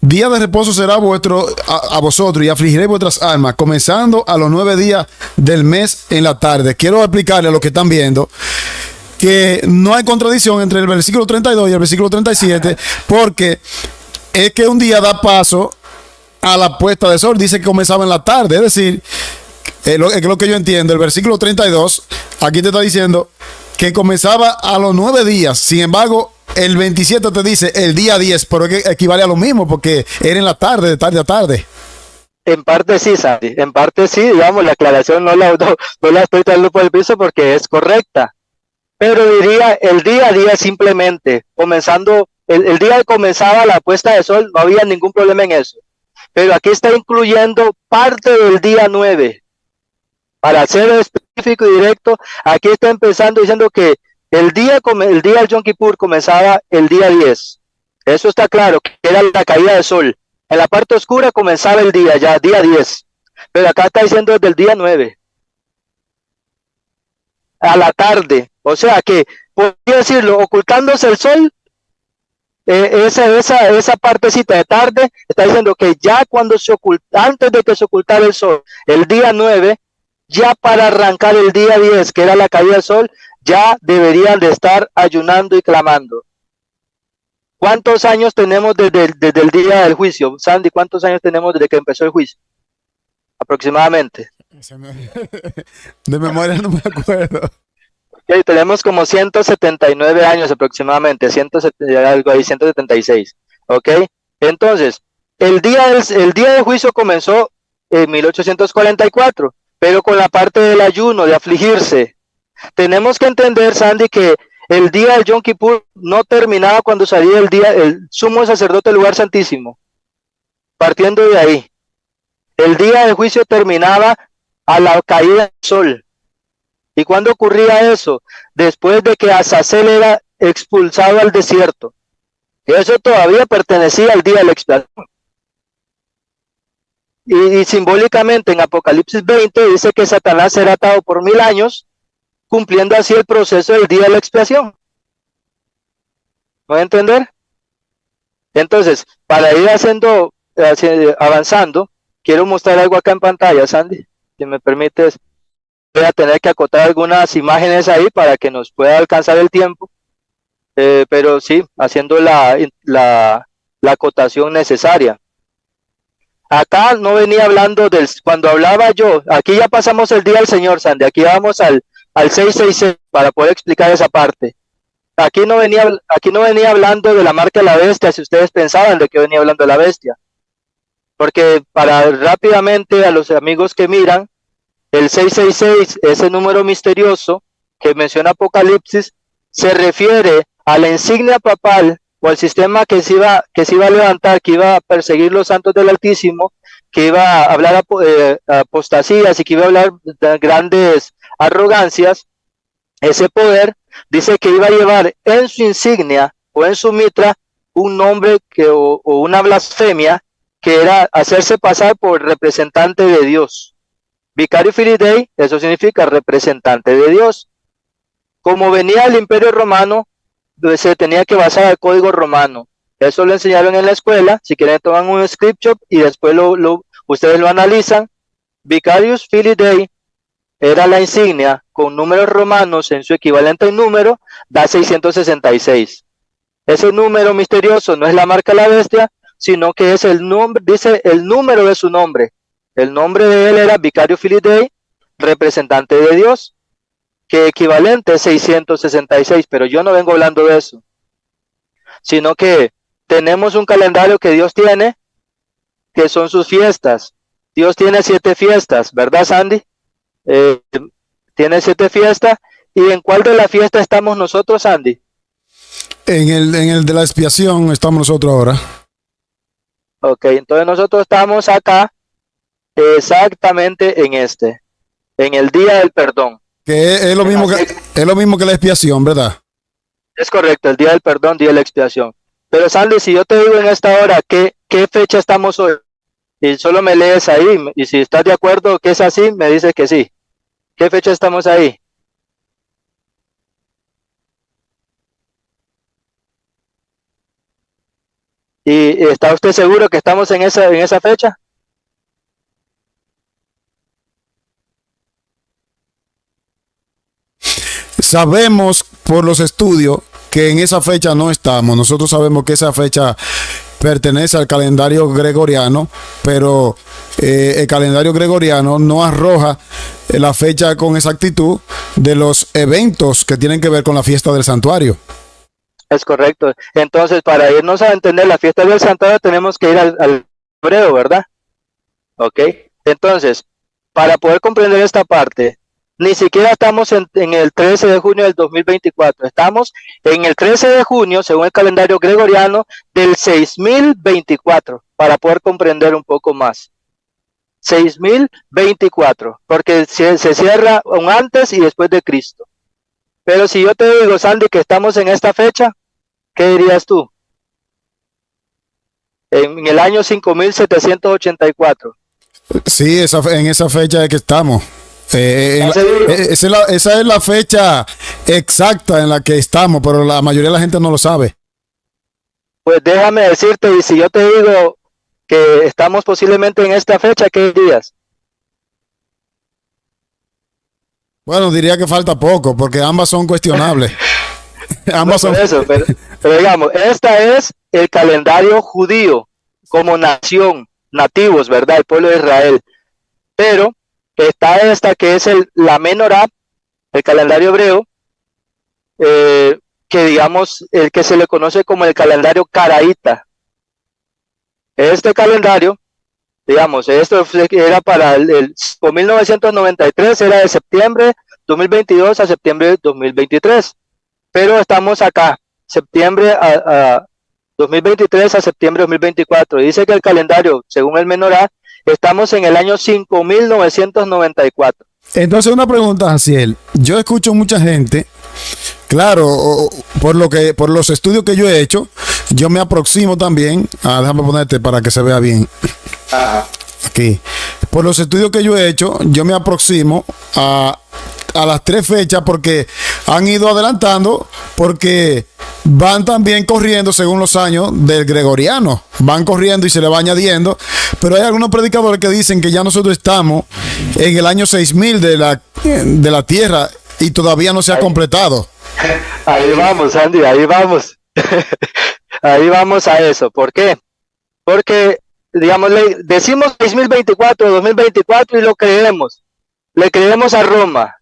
día de reposo será a vosotros y afligiréis vuestras almas, comenzando a los 9 días del mes en la tarde. Quiero explicarle a los que están viendo que no hay contradicción entre el versículo 32 y el versículo 37, porque es que un día da paso a la puesta de sol. Dice que comenzaba en la tarde, es decir, es lo que yo entiendo. El versículo 32 aquí te está diciendo que comenzaba a los 9 días. Sin embargo, el 27 te dice el día 10, pero es que equivale a lo mismo, porque era en la tarde, de tarde a tarde. En parte sí, Sandy, en parte sí, digamos, la aclaración no la estoy trayendo por el piso porque es correcta, pero diría el día a día simplemente, comenzando, el día que comenzaba la puesta de sol, no había ningún problema en eso, pero aquí está incluyendo parte del día 9, para ser específico y directo, aquí está empezando diciendo que el día del Yom Kippur comenzaba el día 10. Eso está claro, que era la caída del sol. En la parte oscura comenzaba el día, ya día 10. Pero acá está diciendo desde el día 9. A la tarde. O sea que, podría decirlo, ocultándose el sol, esa partecita de tarde, está diciendo que ya cuando antes de que se ocultara el sol, el día 9, ya para arrancar el día 10, que era la caída del sol, ya deberían de estar ayunando y clamando. ¿Cuántos años tenemos desde el día del juicio? Sandy, ¿cuántos años tenemos desde que empezó el juicio? Aproximadamente. De memoria no me acuerdo. Okay, tenemos como 179 años aproximadamente, 176. ¿Ok? Entonces, el día del juicio comenzó en 1844, pero con la parte del ayuno, de afligirse. Tenemos que entender, Sandy, que el día del Yom Kippur no terminaba cuando salía el sumo sacerdote del lugar santísimo. Partiendo de ahí, el día del juicio terminaba a la caída del sol. ¿Y cuándo ocurría eso? Después de que Azazel era expulsado al desierto. Eso todavía pertenecía al día de la expiación. Y simbólicamente en Apocalipsis 20 dice que Satanás será atado por 1000 años, cumpliendo así el proceso del día de la expiación. ¿Voy a entender? Entonces, para ir avanzando, quiero mostrar algo acá en pantalla, Sandy, si me permites. Voy a tener que acotar algunas imágenes ahí para que nos pueda alcanzar el tiempo, pero sí, haciendo la la acotación necesaria. Acá no venía hablando cuando hablaba yo, aquí ya pasamos el día del Señor, Sandy, aquí vamos al 666 para poder explicar esa parte. Aquí no venía hablando de la marca de la bestia, si ustedes pensaban de que venía hablando de la bestia. Porque para rápidamente a los amigos que miran, el 666, ese número misterioso que menciona Apocalipsis, se refiere a la insignia papal o al sistema que se iba a levantar, que iba a perseguir los santos del Altísimo, que iba a hablar apostasías y que iba a hablar de grandes arrogancias. Ese poder dice que iba a llevar en su insignia o en su mitra un nombre o una blasfemia, que era hacerse pasar por representante de Dios. Vicario Filii Dei, eso significa representante de Dios. Como venía el Imperio Romano, se tenía que basar el código romano. Eso lo enseñaron en la escuela. Si quieren toman un scripture y después ustedes lo analizan. Vicarius Filii Dei era la insignia con números romanos en su equivalente en número, da 666. Ese número misterioso no es la marca de la bestia, sino que es el nombre, dice el número de su nombre. El nombre de él era Vicario Filii Dei, representante de Dios, que equivalente es 666, pero yo no vengo hablando de eso, sino que tenemos un calendario que Dios tiene, que son sus fiestas. Dios tiene 7 fiestas, ¿verdad, Sandy? Tiene 7 fiestas. ¿Y en cuál de las fiestas estamos nosotros, Sandy? En el de la expiación estamos nosotros ahora. Ok, entonces nosotros estamos acá exactamente en el día del perdón. Que es lo mismo que la expiación, ¿verdad? Es correcto, el día del perdón, día de la expiación. Pero Sandy, si yo te digo en esta hora qué fecha estamos hoy, y solo me lees ahí, y si estás de acuerdo que es así, me dices que sí. ¿Qué fecha estamos ahí? ¿Y está usted seguro que estamos en esa fecha? Sabemos por los estudios que en esa fecha no estamos. Nosotros sabemos que esa fecha pertenece al calendario gregoriano, pero el calendario gregoriano no arroja la fecha con exactitud de los eventos que tienen que ver con la fiesta del santuario. Es correcto. Entonces, para irnos a entender la fiesta del santuario, tenemos que ir al hebreo, ¿verdad? Ok. Entonces, para poder comprender esta parte, ni siquiera estamos en el 13 de junio del 2024. Estamos en el 13 de junio, según el calendario gregoriano, del 6024, para poder comprender un poco más. 6024, porque se cierra un antes y después de Cristo. Pero si yo te digo, Sandy, que estamos en esta fecha, ¿qué dirías tú? En el año 5784. Sí, en esa fecha es que estamos. Esa es la fecha exacta en la que estamos, pero la mayoría de la gente no lo sabe. Pues déjame decirte, y si yo te digo que estamos posiblemente en esta fecha, ¿qué dirías? Bueno, diría que falta poco, porque ambas son cuestionables. Ambas son... Eso, pero digamos, esta es el calendario judío como nación, nativos, ¿verdad? El pueblo de Israel. Pero está esta que es la Menorá, el calendario hebreo, que digamos, el que se le conoce como el calendario caraíta. Este calendario, digamos, esto era para el 1993, era de septiembre 2022 a septiembre 2023. Pero estamos acá, septiembre a 2023 a septiembre 2024. Dice que el calendario, según el Menorá, estamos en el año 5994. Entonces, una pregunta, Jaciel. Yo escucho mucha gente, claro, por los estudios que yo he hecho, yo me aproximo también. Déjame ponerte para que se vea bien. Ajá. Aquí. Por los estudios que yo he hecho, yo me aproximo a las 3 fechas porque han ido adelantando, porque van también corriendo según los años del gregoriano, van corriendo y se le va añadiendo, pero hay algunos predicadores que dicen que ya nosotros estamos en el año 6000 de la tierra y todavía no se ha completado. Ahí vamos, Andy, ahí vamos. ahí vamos a eso. ¿Por qué? Porque, digamos, le decimos 2024 y lo creemos. Le creemos a Roma.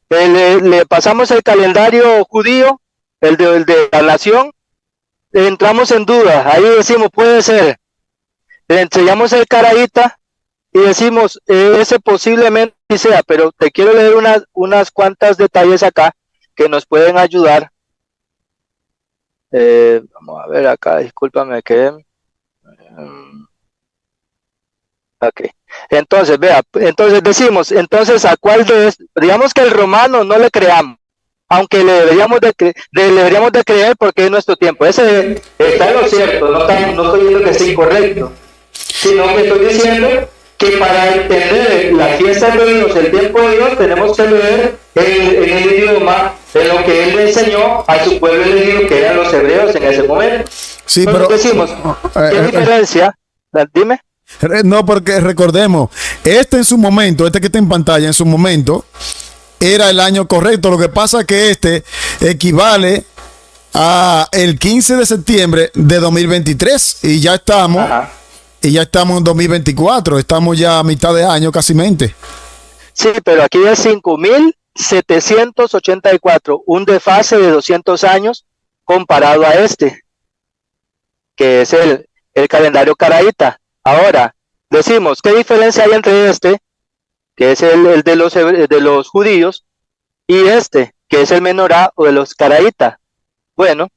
Le pasamos el calendario judío, el de la nación, entramos en duda. Ahí decimos, puede ser. Le enseñamos el caraíta y decimos, ese posiblemente sea, pero te quiero leer unas cuantas detalles acá que nos pueden ayudar. Vamos a ver acá, discúlpame que... ok, entonces, vea, entonces decimos, entonces a cuál digamos que el romano no le creamos, aunque le deberíamos de creer porque es nuestro tiempo. Ese está en lo cierto, no estoy diciendo que sea incorrecto, sino que estoy diciendo que para entender la fiesta de Dios, el tiempo de Dios, tenemos que leer en el idioma, en lo que Él le enseñó a su pueblo elegido, que eran los hebreos en ese momento. Sí, entonces pero decimos, ¿qué diferencia? Dime. No, porque recordemos, en su momento, que está en pantalla, en su momento, era el año correcto. Lo que pasa es que equivale a el 15 de septiembre de 2023 y ya estamos, Ajá. En 2024, estamos ya a mitad de año casi mente. Sí, pero aquí es 5.784, un desfase de 200 años comparado a que es el calendario caraíta. Ahora, decimos, ¿qué diferencia hay entre que es el de los judíos, y que es el menorá o de los caraítas? Bueno,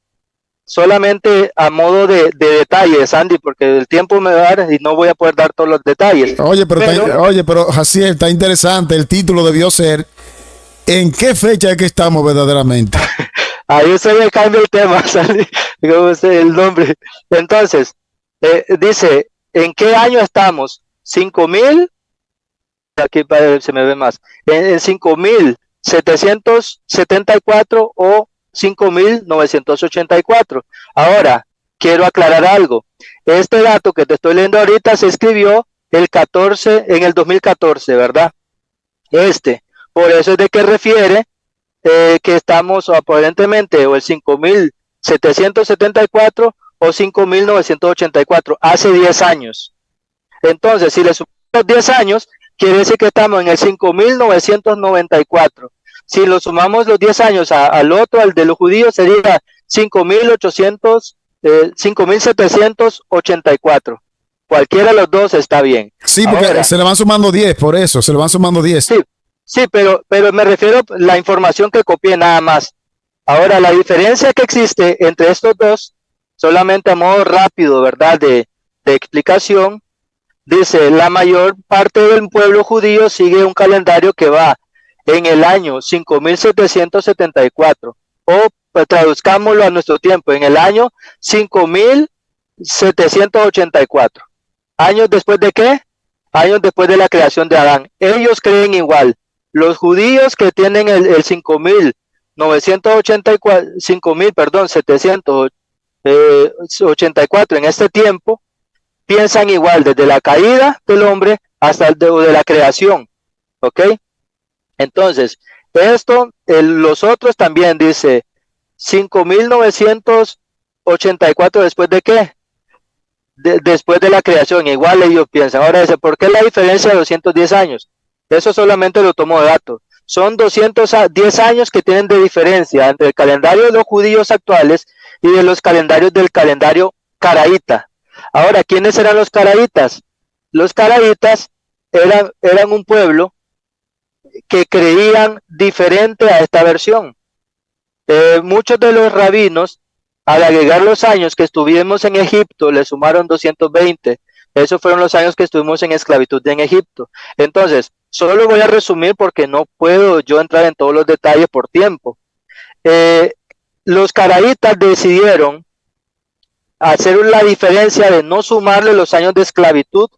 solamente a modo de detalles, Andy, porque el tiempo me va a dar y no voy a poder dar todos los detalles. Pero Jaciel, está interesante. El título debió ser ¿en qué fecha es que estamos verdaderamente? Ahí usted me cambia el tema, Andy, como el nombre. Entonces, dice, ¿en qué año estamos? 5.000, aquí se me ve más, en 5.774 o 5.984. Ahora, quiero aclarar algo. Este dato que te estoy leyendo ahorita se escribió en el 2014, ¿verdad? Por eso es de que refiere que estamos aparentemente o el 5.774 o 5.984, hace 10 años. Entonces, si le sumamos 10 años, quiere decir que estamos en el 5.994. Si lo sumamos los 10 años al otro, al de los judíos, sería 5.784. Cualquiera de los dos está bien. Sí, porque ahora, se le van sumando 10, por eso, se le van sumando 10. Sí, pero me refiero a la información que copié nada más. Ahora, la diferencia que existe entre estos dos, solamente a modo rápido, ¿verdad?, de explicación, dice, la mayor parte del pueblo judío sigue un calendario que va en el año 5.774, o traduzcámoslo a nuestro tiempo, en el año 5.784. ¿Años después de qué? Años después de la creación de Adán. Ellos creen igual. Los judíos que tienen el 784 en este tiempo, piensan igual desde la caída del hombre hasta de la creación. ¿Ok? Entonces, los otros también dice 5.984 después de qué? Después de la creación, igual ellos piensan. Ahora dice, ¿por qué la diferencia de 210 años? Eso solamente lo tomo de dato. Son 210 años que tienen de diferencia entre el calendario de los judíos actuales y de los calendarios del calendario caraíta. Ahora, ¿quiénes eran los caraítas? Los caraítas eran un pueblo que creían diferente a esta versión. Muchos de los rabinos, al agregar los años que estuvimos en Egipto, le sumaron 220. Esos fueron los años que estuvimos en esclavitud en Egipto. Entonces, solo voy a resumir porque no puedo yo entrar en todos los detalles por tiempo. Los caraítas decidieron hacer la diferencia de no sumarle los años de esclavitud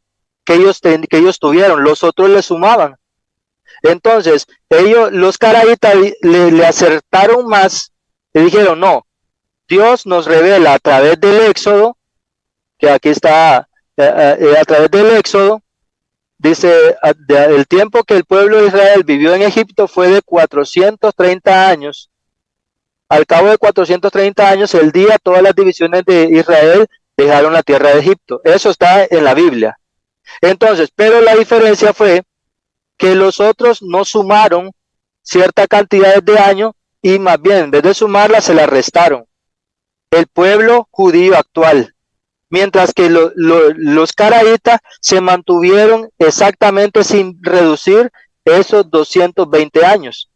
que ellos tuvieron, los otros le sumaban. Entonces, los caraítas le acertaron más y dijeron, no, Dios nos revela a través del Éxodo, que aquí está, a través del Éxodo, dice, el tiempo que el pueblo de Israel vivió en Egipto fue de 430 años, al cabo de 430 años, el día todas las divisiones de Israel dejaron la tierra de Egipto. Eso está en la Biblia. Entonces, pero la diferencia fue que los otros no sumaron cierta cantidad de años y más bien, en vez de sumarla, se la restaron. El pueblo judío actual. Mientras que los caraítas se mantuvieron exactamente sin reducir esos 220 años.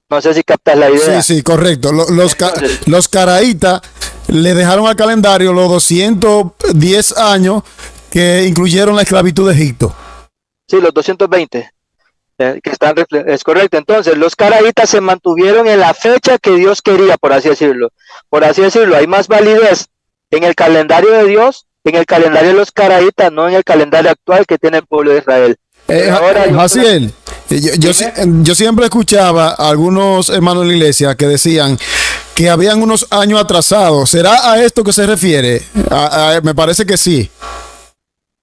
No sé si captas la idea. Sí, correcto. Los caraítas le dejaron al calendario los 210 años que incluyeron la esclavitud de Egipto. Sí, los 220. Es correcto. Entonces, los caraítas se mantuvieron en la fecha que Dios quería, por así decirlo. Por así decirlo, hay más validez en el calendario de Dios, en el calendario de los caraítas, no en el calendario actual que tiene el pueblo de Israel. Jaciel, yo siempre escuchaba a algunos hermanos de la iglesia que decían que habían unos años atrasados. ¿Será a esto que se refiere? Me parece que sí.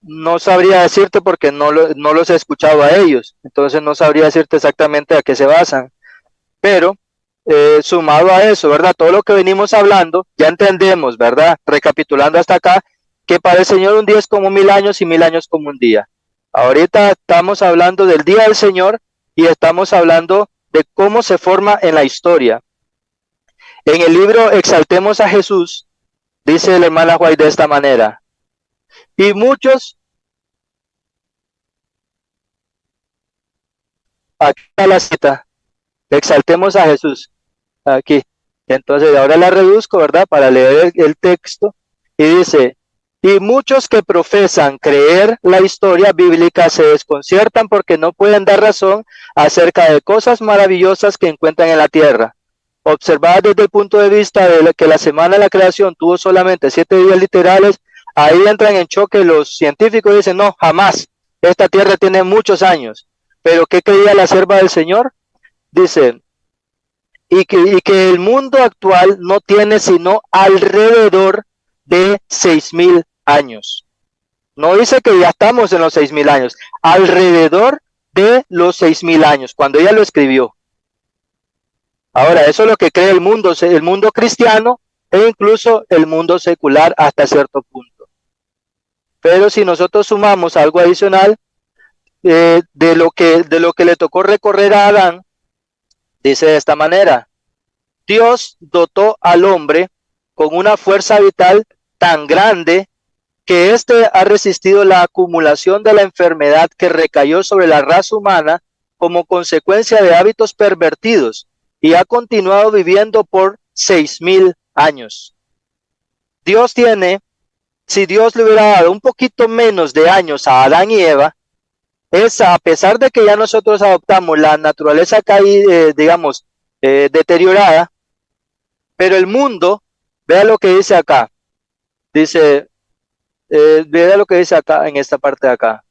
No sabría decirte porque no los he escuchado a ellos, entonces no sabría decirte exactamente a qué se basan. Pero sumado a eso, ¿verdad? Todo lo que venimos hablando, ya entendemos, ¿verdad? Recapitulando hasta acá, que para el Señor un día es como 1000 años y 1000 años como un día. Ahorita estamos hablando del día del Señor y estamos hablando de cómo se forma en la historia. En el libro Exaltemos a Jesús, dice la hermana White de esta manera: y muchos, aquí está la cita, exaltemos a Jesús, aquí. Entonces ahora la reduzco, ¿verdad? Para leer el texto, y dice: y muchos que profesan creer la historia bíblica se desconciertan porque no pueden dar razón acerca de cosas maravillosas que encuentran en la tierra. Observadas desde el punto de vista de que la semana de la creación tuvo solamente 7 días literales, ahí entran en choque los científicos y dicen: no, jamás, esta tierra tiene muchos años. Pero ¿qué creía la sierva del Señor? Dice, y que el mundo actual no tiene sino alrededor de 6000 años. No dice que ya estamos en los 6000 años, alrededor de los 6000 años, cuando ella lo escribió. Ahora, eso es lo que cree el mundo cristiano e incluso el mundo secular hasta cierto punto. Pero si nosotros sumamos algo adicional de lo que le tocó recorrer a Adán, dice de esta manera: Dios dotó al hombre con una fuerza vital tan grande que éste ha resistido la acumulación de la enfermedad que recayó sobre la raza humana como consecuencia de hábitos pervertidos y ha continuado viviendo por 6000 años. Si Dios le hubiera dado un poquito menos de años a Adán y Eva, a pesar de que ya nosotros adoptamos la naturaleza deteriorada, pero el mundo, vea lo que dice acá, vea lo que dice acá en esta parte de acá,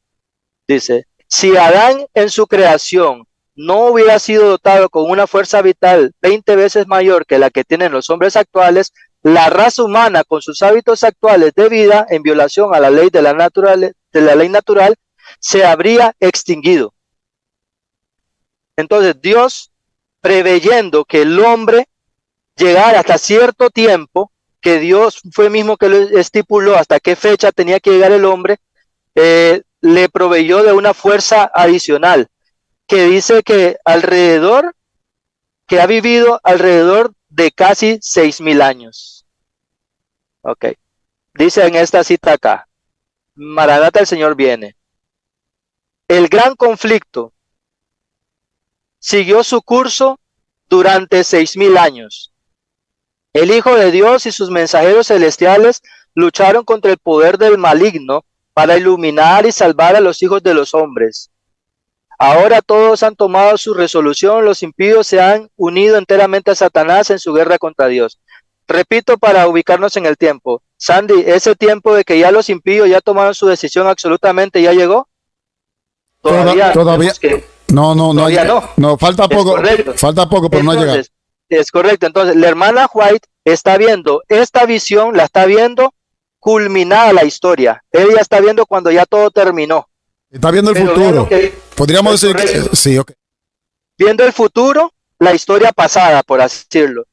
dice: si Adán en su creación no hubiera sido dotado con una fuerza vital 20 veces mayor que la que tienen los hombres actuales, la raza humana con sus hábitos actuales de vida en violación a la ley de la ley natural se habría extinguido. Entonces Dios, preveyendo que el hombre llegara hasta cierto tiempo, que Dios fue mismo que lo estipuló hasta qué fecha tenía que llegar el hombre, le proveyó de una fuerza adicional, que dice que ha vivido alrededor de casi 6000 años. Ok. Dice en esta cita acá: Maranata, el Señor viene. El gran conflicto siguió su curso durante 6000 años. El Hijo de Dios y sus mensajeros celestiales lucharon contra el poder del maligno para iluminar y salvar a los hijos de los hombres. Ahora todos han tomado su resolución, los impíos se han unido enteramente a Satanás en su guerra contra Dios. Repito para ubicarnos en el tiempo. Sandy, ¿ese tiempo de que ya los impíos ya tomaron su decisión absolutamente ya llegó? Todavía. No, falta poco, pero no ha llegado. Es correcto. Entonces, la hermana White está viendo esta visión, la está viendo culminada la historia. Ella está viendo cuando ya todo terminó. Está viendo el futuro. Podríamos decir que sí, ok. Viendo el futuro la historia pasada, por así decirlo.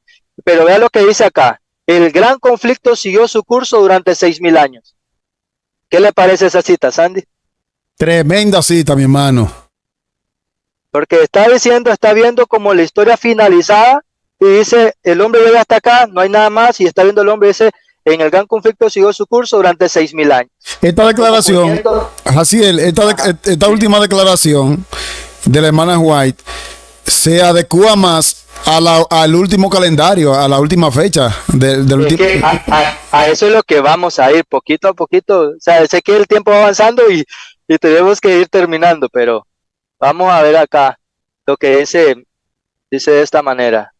Pero vea lo que dice acá. El gran conflicto siguió su curso durante 6.000 años. ¿Qué le parece esa cita, Sandy? Tremenda cita, mi hermano. Porque está diciendo, está viendo como la historia finalizada y dice, el hombre llega hasta acá, no hay nada más, y está viendo el hombre, dice, en el gran conflicto siguió su curso durante 6.000 años. Esta declaración, Jaciel, esta última declaración de la hermana White se adecua más al último calendario, a la última fecha del último. A eso es lo que vamos a ir poquito a poquito. O sea, sé que el tiempo va avanzando y tenemos que ir terminando, pero vamos a ver acá lo que dice de esta manera.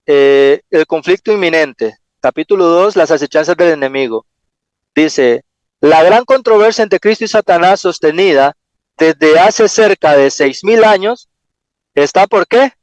El conflicto inminente. Capítulo 2, las acechanzas del enemigo. Dice, la gran controversia entre Cristo y Satanás sostenida desde hace cerca de 6.000 años, ¿está por qué?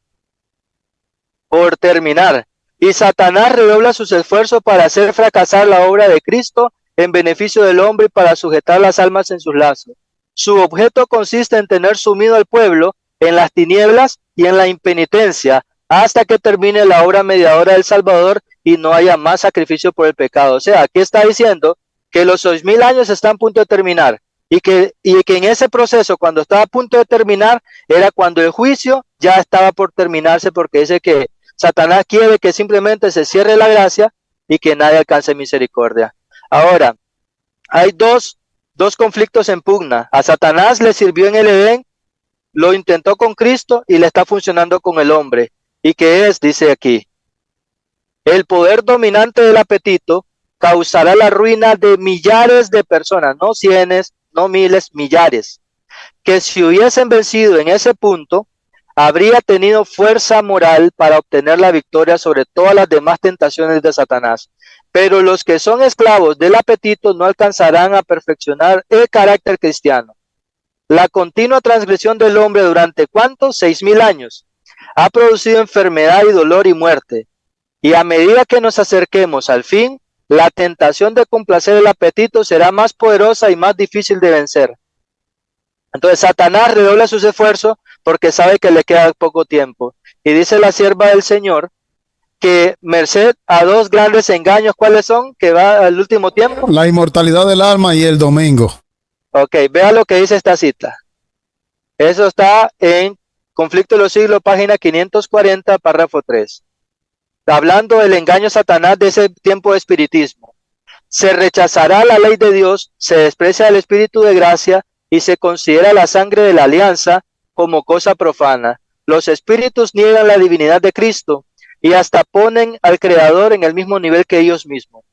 Por terminar. Y Satanás redobla sus esfuerzos para hacer fracasar la obra de Cristo en beneficio del hombre y para sujetar las almas en sus lazos. Su objeto consiste en tener sumido al pueblo en las tinieblas y en la impenitencia hasta que termine la obra mediadora del Salvador y no haya más sacrificio por el pecado. O sea, aquí está diciendo que los 6.000 años están a punto de terminar y que en ese proceso, cuando estaba a punto de terminar, era cuando el juicio ya estaba por terminarse, porque dice que Satanás quiere que simplemente se cierre la gracia y que nadie alcance misericordia. Ahora, hay dos conflictos en pugna. A Satanás le sirvió en el Edén, lo intentó con Cristo y le está funcionando con el hombre. ¿Y qué es? Dice aquí. El poder dominante del apetito causará la ruina de millares de personas, no cienes, no miles, millares, que si hubiesen vencido en ese punto, habría tenido fuerza moral para obtener la victoria sobre todas las demás tentaciones de Satanás. Pero los que son esclavos del apetito no alcanzarán a perfeccionar el carácter cristiano. La continua transgresión del hombre durante ¿cuántos? 6.000 años. Ha producido enfermedad y dolor y muerte. Y a medida que nos acerquemos al fin, la tentación de complacer el apetito será más poderosa y más difícil de vencer. Entonces Satanás redobla sus esfuerzos porque sabe que le queda poco tiempo. Y dice la sierva del Señor que merced a dos grandes engaños, ¿cuáles son? Que va al último tiempo. La inmortalidad del alma y el domingo. Ok, vea lo que dice esta cita. Eso está en Conflicto de los Siglos, página 540, párrafo 3. Hablando del engaño de Satanás de ese tiempo de espiritismo. Se rechazará la ley de Dios, se desprecia el Espíritu de gracia y se considera la sangre de la alianza como cosa profana. Los espíritus niegan la divinidad de Cristo y hasta ponen al Creador en el mismo nivel que ellos mismos.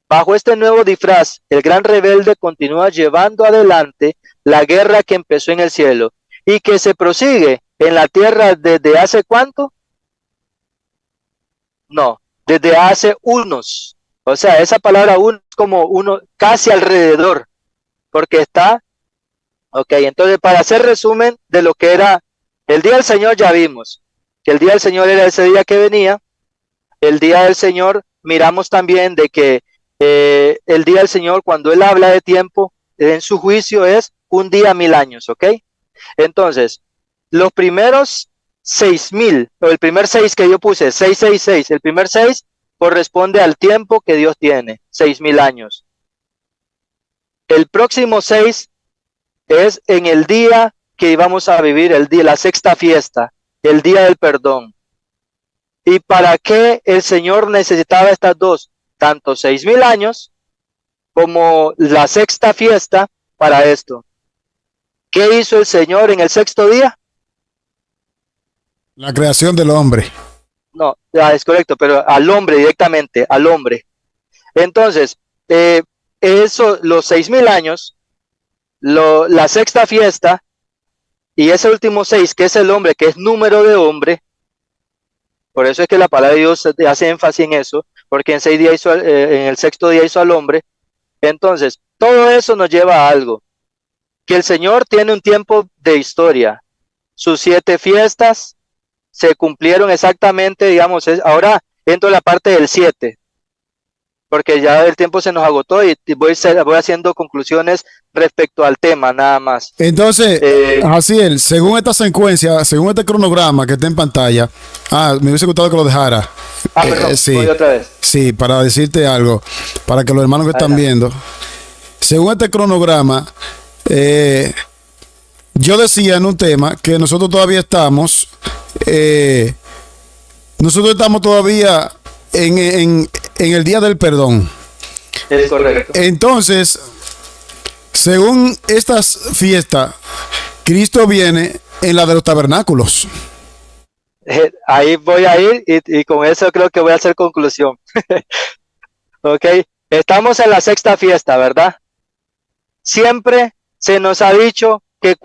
Bajo este nuevo disfraz, el gran rebelde continúa llevando adelante la guerra que empezó en el cielo y que se prosigue en la tierra desde hace ¿cuánto? No, desde hace unos. O sea, esa palabra uno es como uno casi alrededor, porque está, ok, entonces para hacer resumen de lo que era el día del Señor, ya vimos que el día del Señor era ese día que venía. El día del Señor, miramos también de que el día del Señor, cuando Él habla de tiempo, en su juicio es un día 1.000 años, ¿ok? Entonces, los primeros 6.000, o el primer 6 que yo puse, 666, el primer 6 corresponde al tiempo que Dios tiene, 6.000 años. El próximo 6 es en el día que íbamos a vivir, el día, la sexta fiesta, el día del perdón. ¿Y para qué el Señor necesitaba estas dos? Tanto 6.000 años como la sexta fiesta para esto. ¿Qué hizo el Señor en el sexto día? La creación del hombre. No, es correcto, pero al hombre directamente, al hombre. Entonces, los 6.000 años, la sexta fiesta y ese último 6, que es el hombre, que es número de hombre. Por eso es que la palabra de Dios hace énfasis en eso, porque en el sexto día hizo al hombre. Entonces, todo eso nos lleva a algo, que el Señor tiene un tiempo de historia. Sus 7 fiestas se cumplieron exactamente, digamos, ahora entro en la parte del 7. porque ya el tiempo se nos agotó y voy haciendo conclusiones respecto al tema, nada más. Entonces, Jaciel, según esta secuencia, según este cronograma que está en pantalla, me hubiese gustado que lo dejara. Perdón, sí, voy otra vez. Sí, para decirte algo, para que los hermanos que están viendo, según este cronograma, yo decía en un tema que nosotros todavía estamos todavía en el día del perdón. Es correcto. Entonces, según estas fiestas, Cristo viene en la de los tabernáculos. Ahí voy a ir y con eso creo que voy a hacer conclusión. Ok, estamos en la sexta fiesta, ¿verdad? Siempre se nos ha dicho que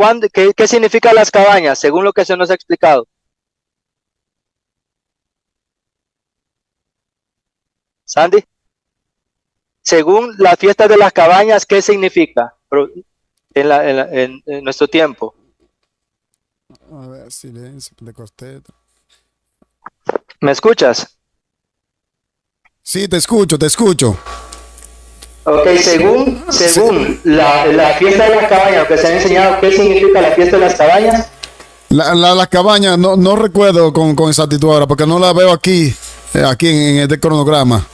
¿qué significa las cabañas, según lo que se nos ha explicado? Sandy, según la fiesta de las cabañas, ¿qué significa en nuestro tiempo? A ver, silencio de costeta. ¿Me escuchas? Sí, te escucho, te escucho. Ok, según la fiesta de las cabañas, lo que se ha enseñado, ¿qué significa la fiesta de las cabañas? Las cabañas, no recuerdo con exactitud ahora, porque no la veo aquí en este cronograma.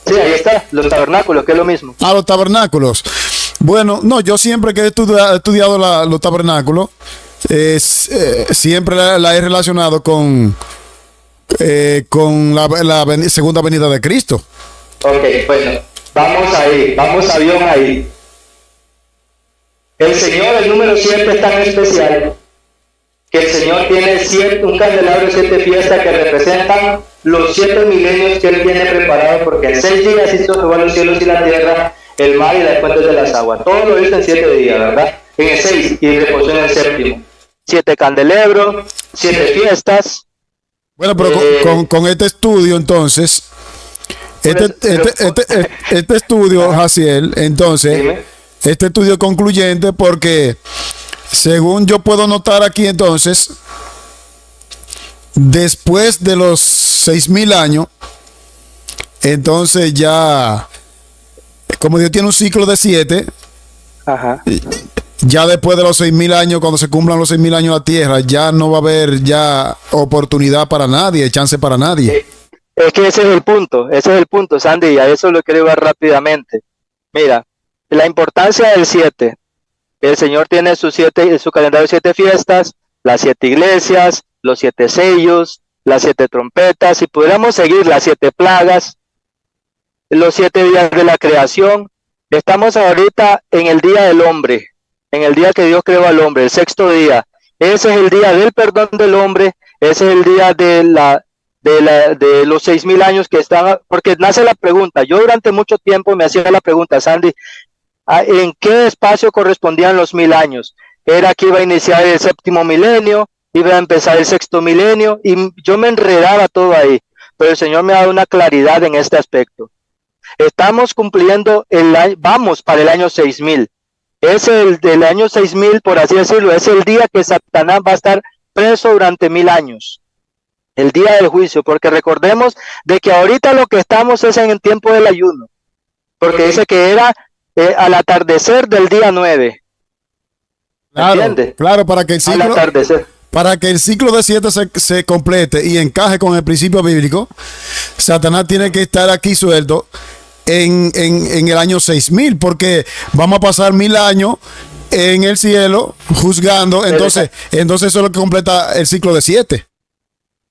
Sí, ahí está, los tabernáculos, que es lo mismo. Los tabernáculos. Bueno, no, yo siempre que he estudiado los tabernáculos, siempre la he relacionado con la segunda venida de Cristo. Ok, bueno, vamos avión ahí. El Señor, el número 7 es tan especial que el Señor tiene un candelabro de 7 fiestas que representan los 7 milenios que Él tiene preparado, porque en 6 días hizo Jehová los cielos y la tierra, el mar y las fuentes de las aguas. Todo lo hizo en 7 días, ¿verdad? En el 6 y reposó en el séptimo. 7 candelabros, 7 fiestas. Bueno, pero con este estudio, entonces, este estudio, Jaciel, entonces, dime. Este estudio concluyente, porque según yo puedo notar aquí, entonces, después de los 6,000 años, entonces ya, como Dios tiene un ciclo de 7, ya después de los 6,000 años, cuando se cumplan los 6,000 años en la tierra, ya no va a haber ya oportunidad para nadie, chance para nadie. Es que ese es el punto, Sandy, y a eso lo quiero ver rápidamente. Mira, la importancia del 7. El Señor tiene su calendario de 7 fiestas, las 7 iglesias, los 7 sellos, las 7 trompetas, si pudiéramos seguir las 7 plagas, los 7 días de la creación. Estamos ahorita en el día del hombre, en el día que Dios creó al hombre, el 6º día. Ese es el día del perdón del hombre, ese es el día de los 6,000 años que están, porque nace la pregunta. Yo durante mucho tiempo me hacía la pregunta, Sandy, ¿en qué espacio correspondían los 1000 años? Era que iba a iniciar el 7º milenio, iba a empezar el 6º milenio, y yo me enredaba todo ahí, pero el Señor me ha dado una claridad en este aspecto. Estamos cumpliendo vamos para el año 6000. Es del año 6000, por así decirlo, es el día que Satanás va a estar preso durante 1000 años. El día del juicio, porque recordemos de que ahorita lo que estamos es en el tiempo del ayuno, porque dice que era al atardecer del día 9. ¿Entiendes? Claro, para que el ciclo de 7 se complete y encaje con el principio bíblico, Satanás tiene que estar aquí suelto en el año 6000, porque vamos a pasar 1000 años en el cielo juzgando, entonces eso es lo que completa el ciclo de 7.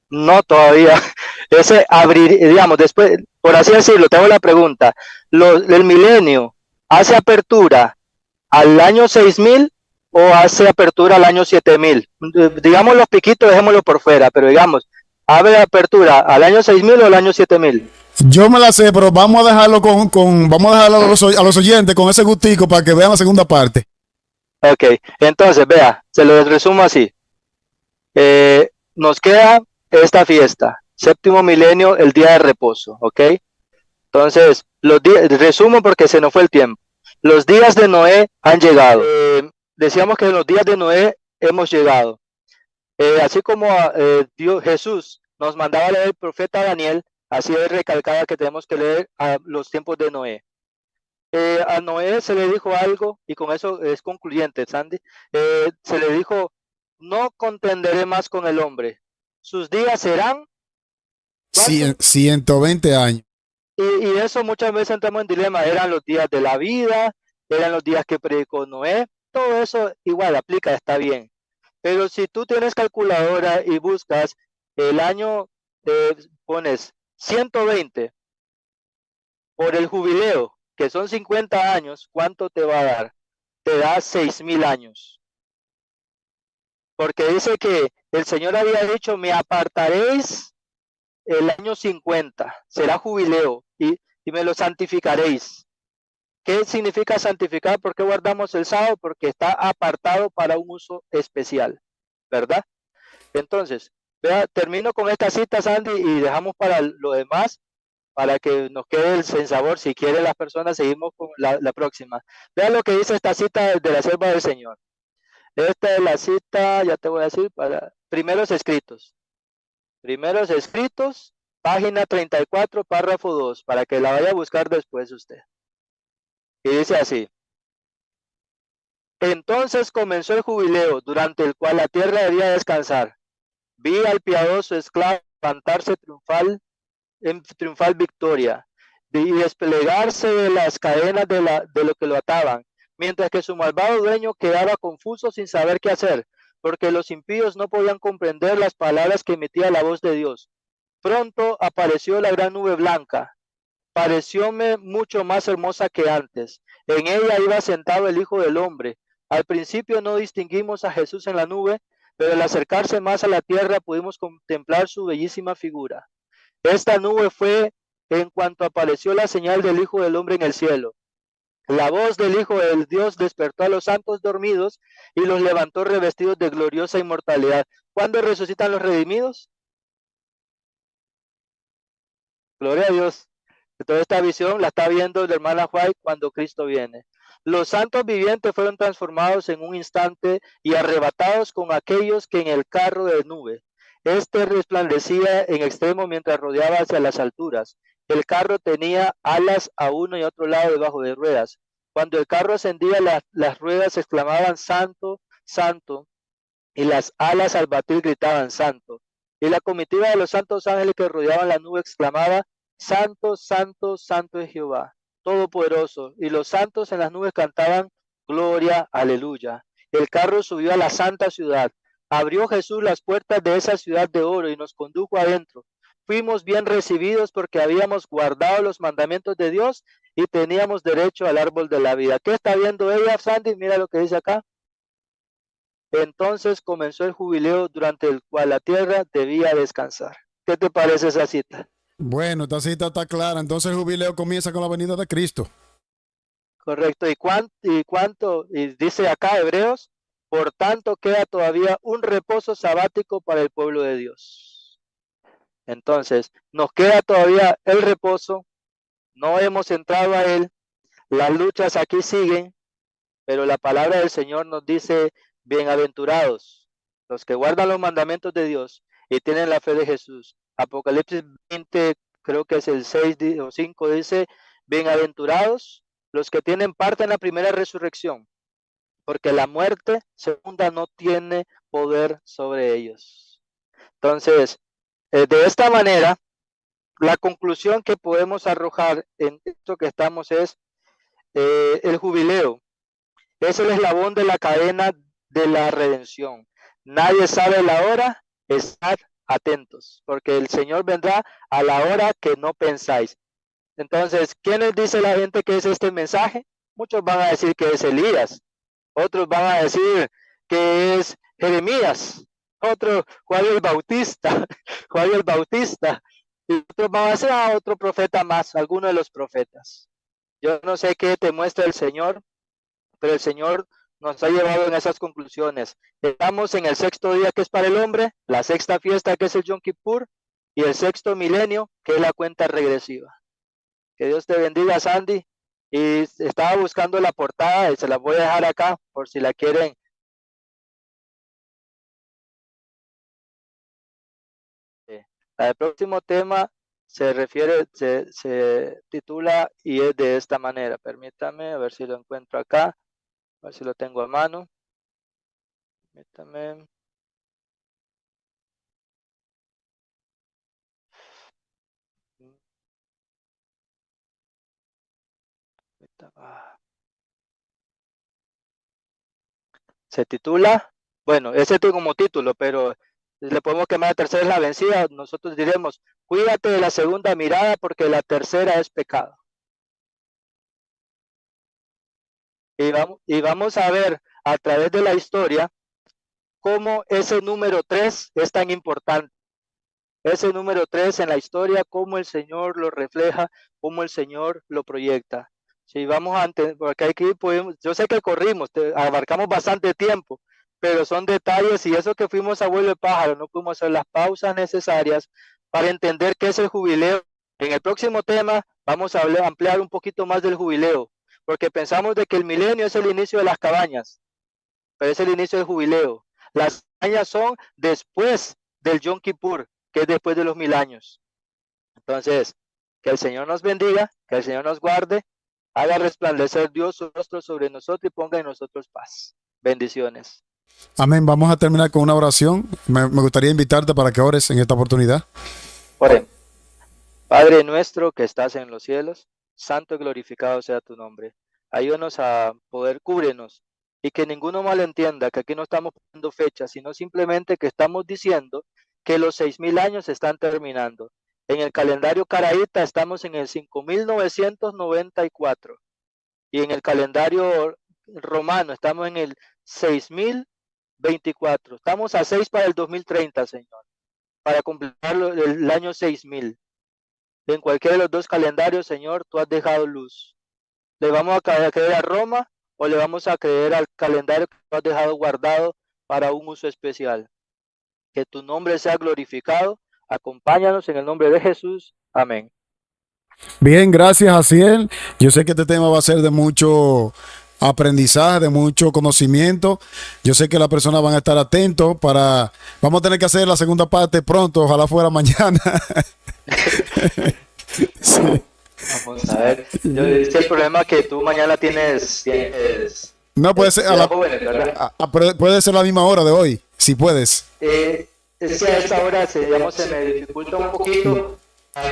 No, todavía. Ese digamos, después, por así decirlo, tengo la pregunta. ¿El milenio hace apertura al año 6000 o hace apertura al año 7000? Digamos los piquitos, dejémoslo por fuera, pero digamos, ¿abre apertura al año 6000 o al año 7000? Yo me la sé, pero vamos a dejarlo vamos a dejarlo a los oyentes con ese gustico para que vean la segunda parte. Ok, entonces, vea, se lo resumo así. Nos queda esta fiesta, 7º milenio, el día de reposo, ¿ok? Entonces, resumo porque se nos fue el tiempo. Los días de Noé han llegado. Decíamos que en los días de Noé hemos llegado. Así como Jesús nos mandaba a leer el profeta Daniel, Así es recalcada que tenemos que leer a los tiempos de Noé. A Noé se le dijo algo, y con eso es concluyente, Sandy. Se le dijo, no contenderé más con el hombre. Sus días serán, ¿cuánto? 120 años. Y eso muchas veces entramos en dilema. Eran los días de la vida, eran los días que predicó Noé. Todo eso igual aplica, está bien. Pero si tú tienes calculadora y buscas el año, pones 120 por el jubileo, que son 50 años, ¿cuánto te va a dar? Te da 6,000 años. Porque dice que el Señor había dicho, me apartaréis el año 50, será jubileo, y me lo santificaréis. ¿Qué significa santificar? ¿Por qué guardamos el sábado? Porque está apartado para un uso especial, ¿verdad? Entonces, termino con esta cita, Sandy, y dejamos para lo demás, para que nos quede el sabor. Si quieren las personas, seguimos con la próxima. Vean lo que dice esta cita de la sierva del Señor. Esta es la cita, ya te voy a decir, para Primeros Escritos. Primeros Escritos, página 34, párrafo 2, para que la vaya a buscar después usted. Y dice así. Entonces comenzó el jubileo, durante el cual la tierra debía descansar. Vi al piadoso esclavo levantarse en triunfal victoria y desplegarse de las cadenas de lo que lo ataban, mientras que su malvado dueño quedaba confuso sin saber qué hacer, porque los impíos no podían comprender las palabras que emitía la voz de Dios. Pronto apareció la gran nube blanca. Parecióme mucho más hermosa que antes. En ella iba sentado el Hijo del Hombre. Al principio no distinguimos a Jesús en la nube, pero al acercarse más a la tierra pudimos contemplar su bellísima figura. Esta nube fue en cuanto apareció la señal del Hijo del Hombre en el cielo. La voz del Hijo del Dios despertó a los santos dormidos y los levantó revestidos de gloriosa inmortalidad. ¿Cuándo resucitan los redimidos? Gloria a Dios. Toda esta visión la está viendo la hermana White cuando Cristo viene. Los santos vivientes fueron transformados en un instante y arrebatados con aquellos que en el carro de nube. Este resplandecía en extremo mientras rodeaba hacia las alturas. El carro tenía alas a uno y a otro lado debajo de ruedas. Cuando el carro ascendía, las ruedas exclamaban Santo, Santo, y las alas al batir gritaban Santo. Y la comitiva de los santos ángeles que rodeaban la nube exclamaba Santo, Santo, Santo es Jehová, Todopoderoso. Y los santos en las nubes cantaban Gloria, Aleluya. El carro subió a la santa ciudad. Abrió Jesús las puertas de esa ciudad de oro y nos condujo adentro. Fuimos bien recibidos porque habíamos guardado los mandamientos de Dios y teníamos derecho al árbol de la vida. ¿Qué está viendo ella, Sandy? Mira lo que dice acá. Entonces comenzó el jubileo durante el cual la tierra debía descansar. ¿Qué te parece esa cita? Bueno, esta cita está clara. Entonces el jubileo comienza con la venida de Cristo. Correcto. Y dice acá Hebreos, por tanto queda todavía un reposo sabático para el pueblo de Dios. Entonces, nos queda todavía el reposo, no hemos entrado a él, las luchas aquí siguen, pero la palabra del Señor nos dice, bienaventurados los que guardan los mandamientos de Dios y tienen la fe de Jesús. Apocalipsis 20, creo que es el 6 o 5, dice, bienaventurados los que tienen parte en la primera resurrección, porque la muerte segunda no tiene poder sobre ellos. Entonces, de esta manera, la conclusión que podemos arrojar en esto que estamos es el jubileo. Es el eslabón de la cadena de la redención. Nadie sabe la hora, estad atentos, porque el Señor vendrá a la hora que no pensáis. Entonces, ¿quiénes dice la gente que es este mensaje? Muchos van a decir que es Elías, otros van a decir que es Jeremías, otros Juan el Bautista, Juan el Bautista, y otros van a decir otro profeta más, alguno de los profetas. Yo no sé qué te muestra el Señor, pero el Señor nos ha llevado en esas conclusiones. Estamos en el sexto día que es para el hombre, la sexta fiesta que es el Yom Kippur y el sexto milenio que es la cuenta regresiva. Que Dios te bendiga, Sandy. Y estaba buscando la portada y se la voy a dejar acá por si la quieren. El próximo tema se titula y es de esta manera. Permítame, a ver si lo encuentro acá, a ver si lo tengo a mano. Permítame. Se titula, bueno, ese tiene como título, pero le podemos quemar: la tercera es la vencida. Nosotros diremos: cuídate de la segunda mirada, porque la tercera es pecado. Y vamos a ver a través de la historia cómo ese número 3 es tan importante. Ese número 3 en la historia, cómo el Señor lo refleja, cómo el Señor lo proyecta. Si vamos a porque aquí podemos, yo sé que corrimos, abarcamos bastante tiempo, pero son detalles, y eso que fuimos a vuelo de pájaro, no pudimos hacer las pausas necesarias para entender qué es el jubileo. En el próximo tema vamos a ampliar un poquito más del jubileo, porque pensamos de que el milenio es el inicio de las cabañas, pero es el inicio del jubileo. Las cabañas son después del Yom Kippur, que es después de los 1000 años. Entonces, que el Señor nos bendiga, que el Señor nos guarde, haga resplandecer Dios su rostro sobre nosotros y ponga en nosotros paz. Bendiciones. Amén. Vamos a terminar con una oración. Me gustaría invitarte para que ores en esta oportunidad. Oremos. Padre nuestro que estás en los cielos, santo y glorificado sea tu nombre. Ayúdanos a poder cubrirnos y que ninguno malentienda que aquí no estamos poniendo fechas, sino simplemente que estamos diciendo que los 6000 años están terminando. En el calendario caraíta estamos en el 5994 y en el calendario romano estamos en el 6024. Estamos a 6 para el 2030, Señor, para completar el año 6000. En cualquiera de los dos calendarios, Señor, tú has dejado luz. ¿Le vamos a creer a Roma o le vamos a creer al calendario que tú has dejado guardado para un uso especial? Que tu nombre sea glorificado. Acompáñanos en el nombre de Jesús. Amén. Bien, gracias, Jaciel. Yo sé que este tema va a ser de mucho aprendizaje, de mucho conocimiento. Yo sé que las personas van a estar atentos para... Vamos a tener que hacer la segunda parte pronto, ojalá fuera mañana. Sí. Vamos a ver. Es que el problema es que tú mañana tienes No puede ser, jóvenes, ¿verdad? puede ser la misma hora de hoy, si puedes. Es que a esta hora se me dificulta un poquito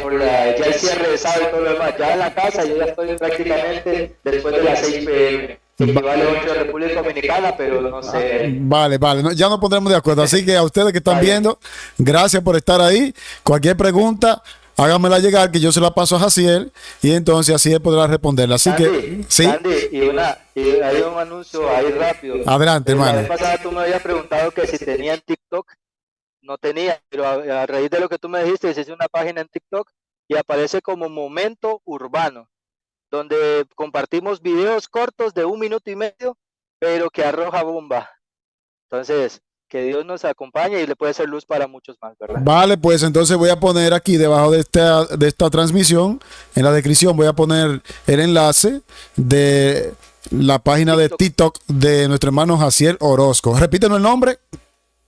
por ya el cierre de sábado y todo lo demás. Ya en la casa yo ya estoy prácticamente después de las 6 p.m. Equivale a 8 de República Dominicana, pero no sé. Vale, ya nos pondremos de acuerdo. Así que a ustedes que están viendo, gracias por estar ahí. Cualquier pregunta, háganmela llegar, que yo se la paso a Jaciel y entonces así él podrá responderla. Así que, sí. Sandy, y hay un anuncio ahí rápido. Adelante, hermano. La vez pasada tú me habías preguntado que si tenía en TikTok. No tenía, pero a raíz de lo que tú me dijiste, hice una página en TikTok y aparece como Momento Urbano, donde compartimos videos cortos de 1 minuto y medio, pero que arroja bomba. Entonces, que Dios nos acompañe y le puede ser luz para muchos más, ¿verdad? Vale, pues entonces voy a poner aquí debajo de esta transmisión, en la descripción voy a poner el enlace de la página de TikTok de nuestro hermano Jaciel Orozco. Repítenos el nombre.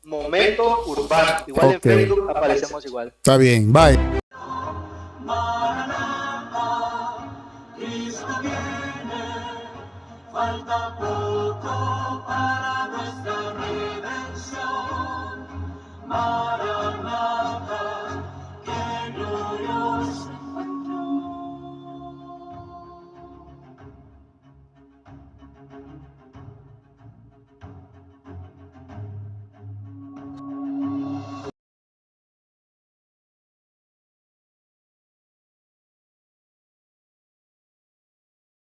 Momento Urbano. Igual en Facebook aparecemos igual. Está bien, bye. Cristo viene, falta poco para nuestra redención. Maranatha.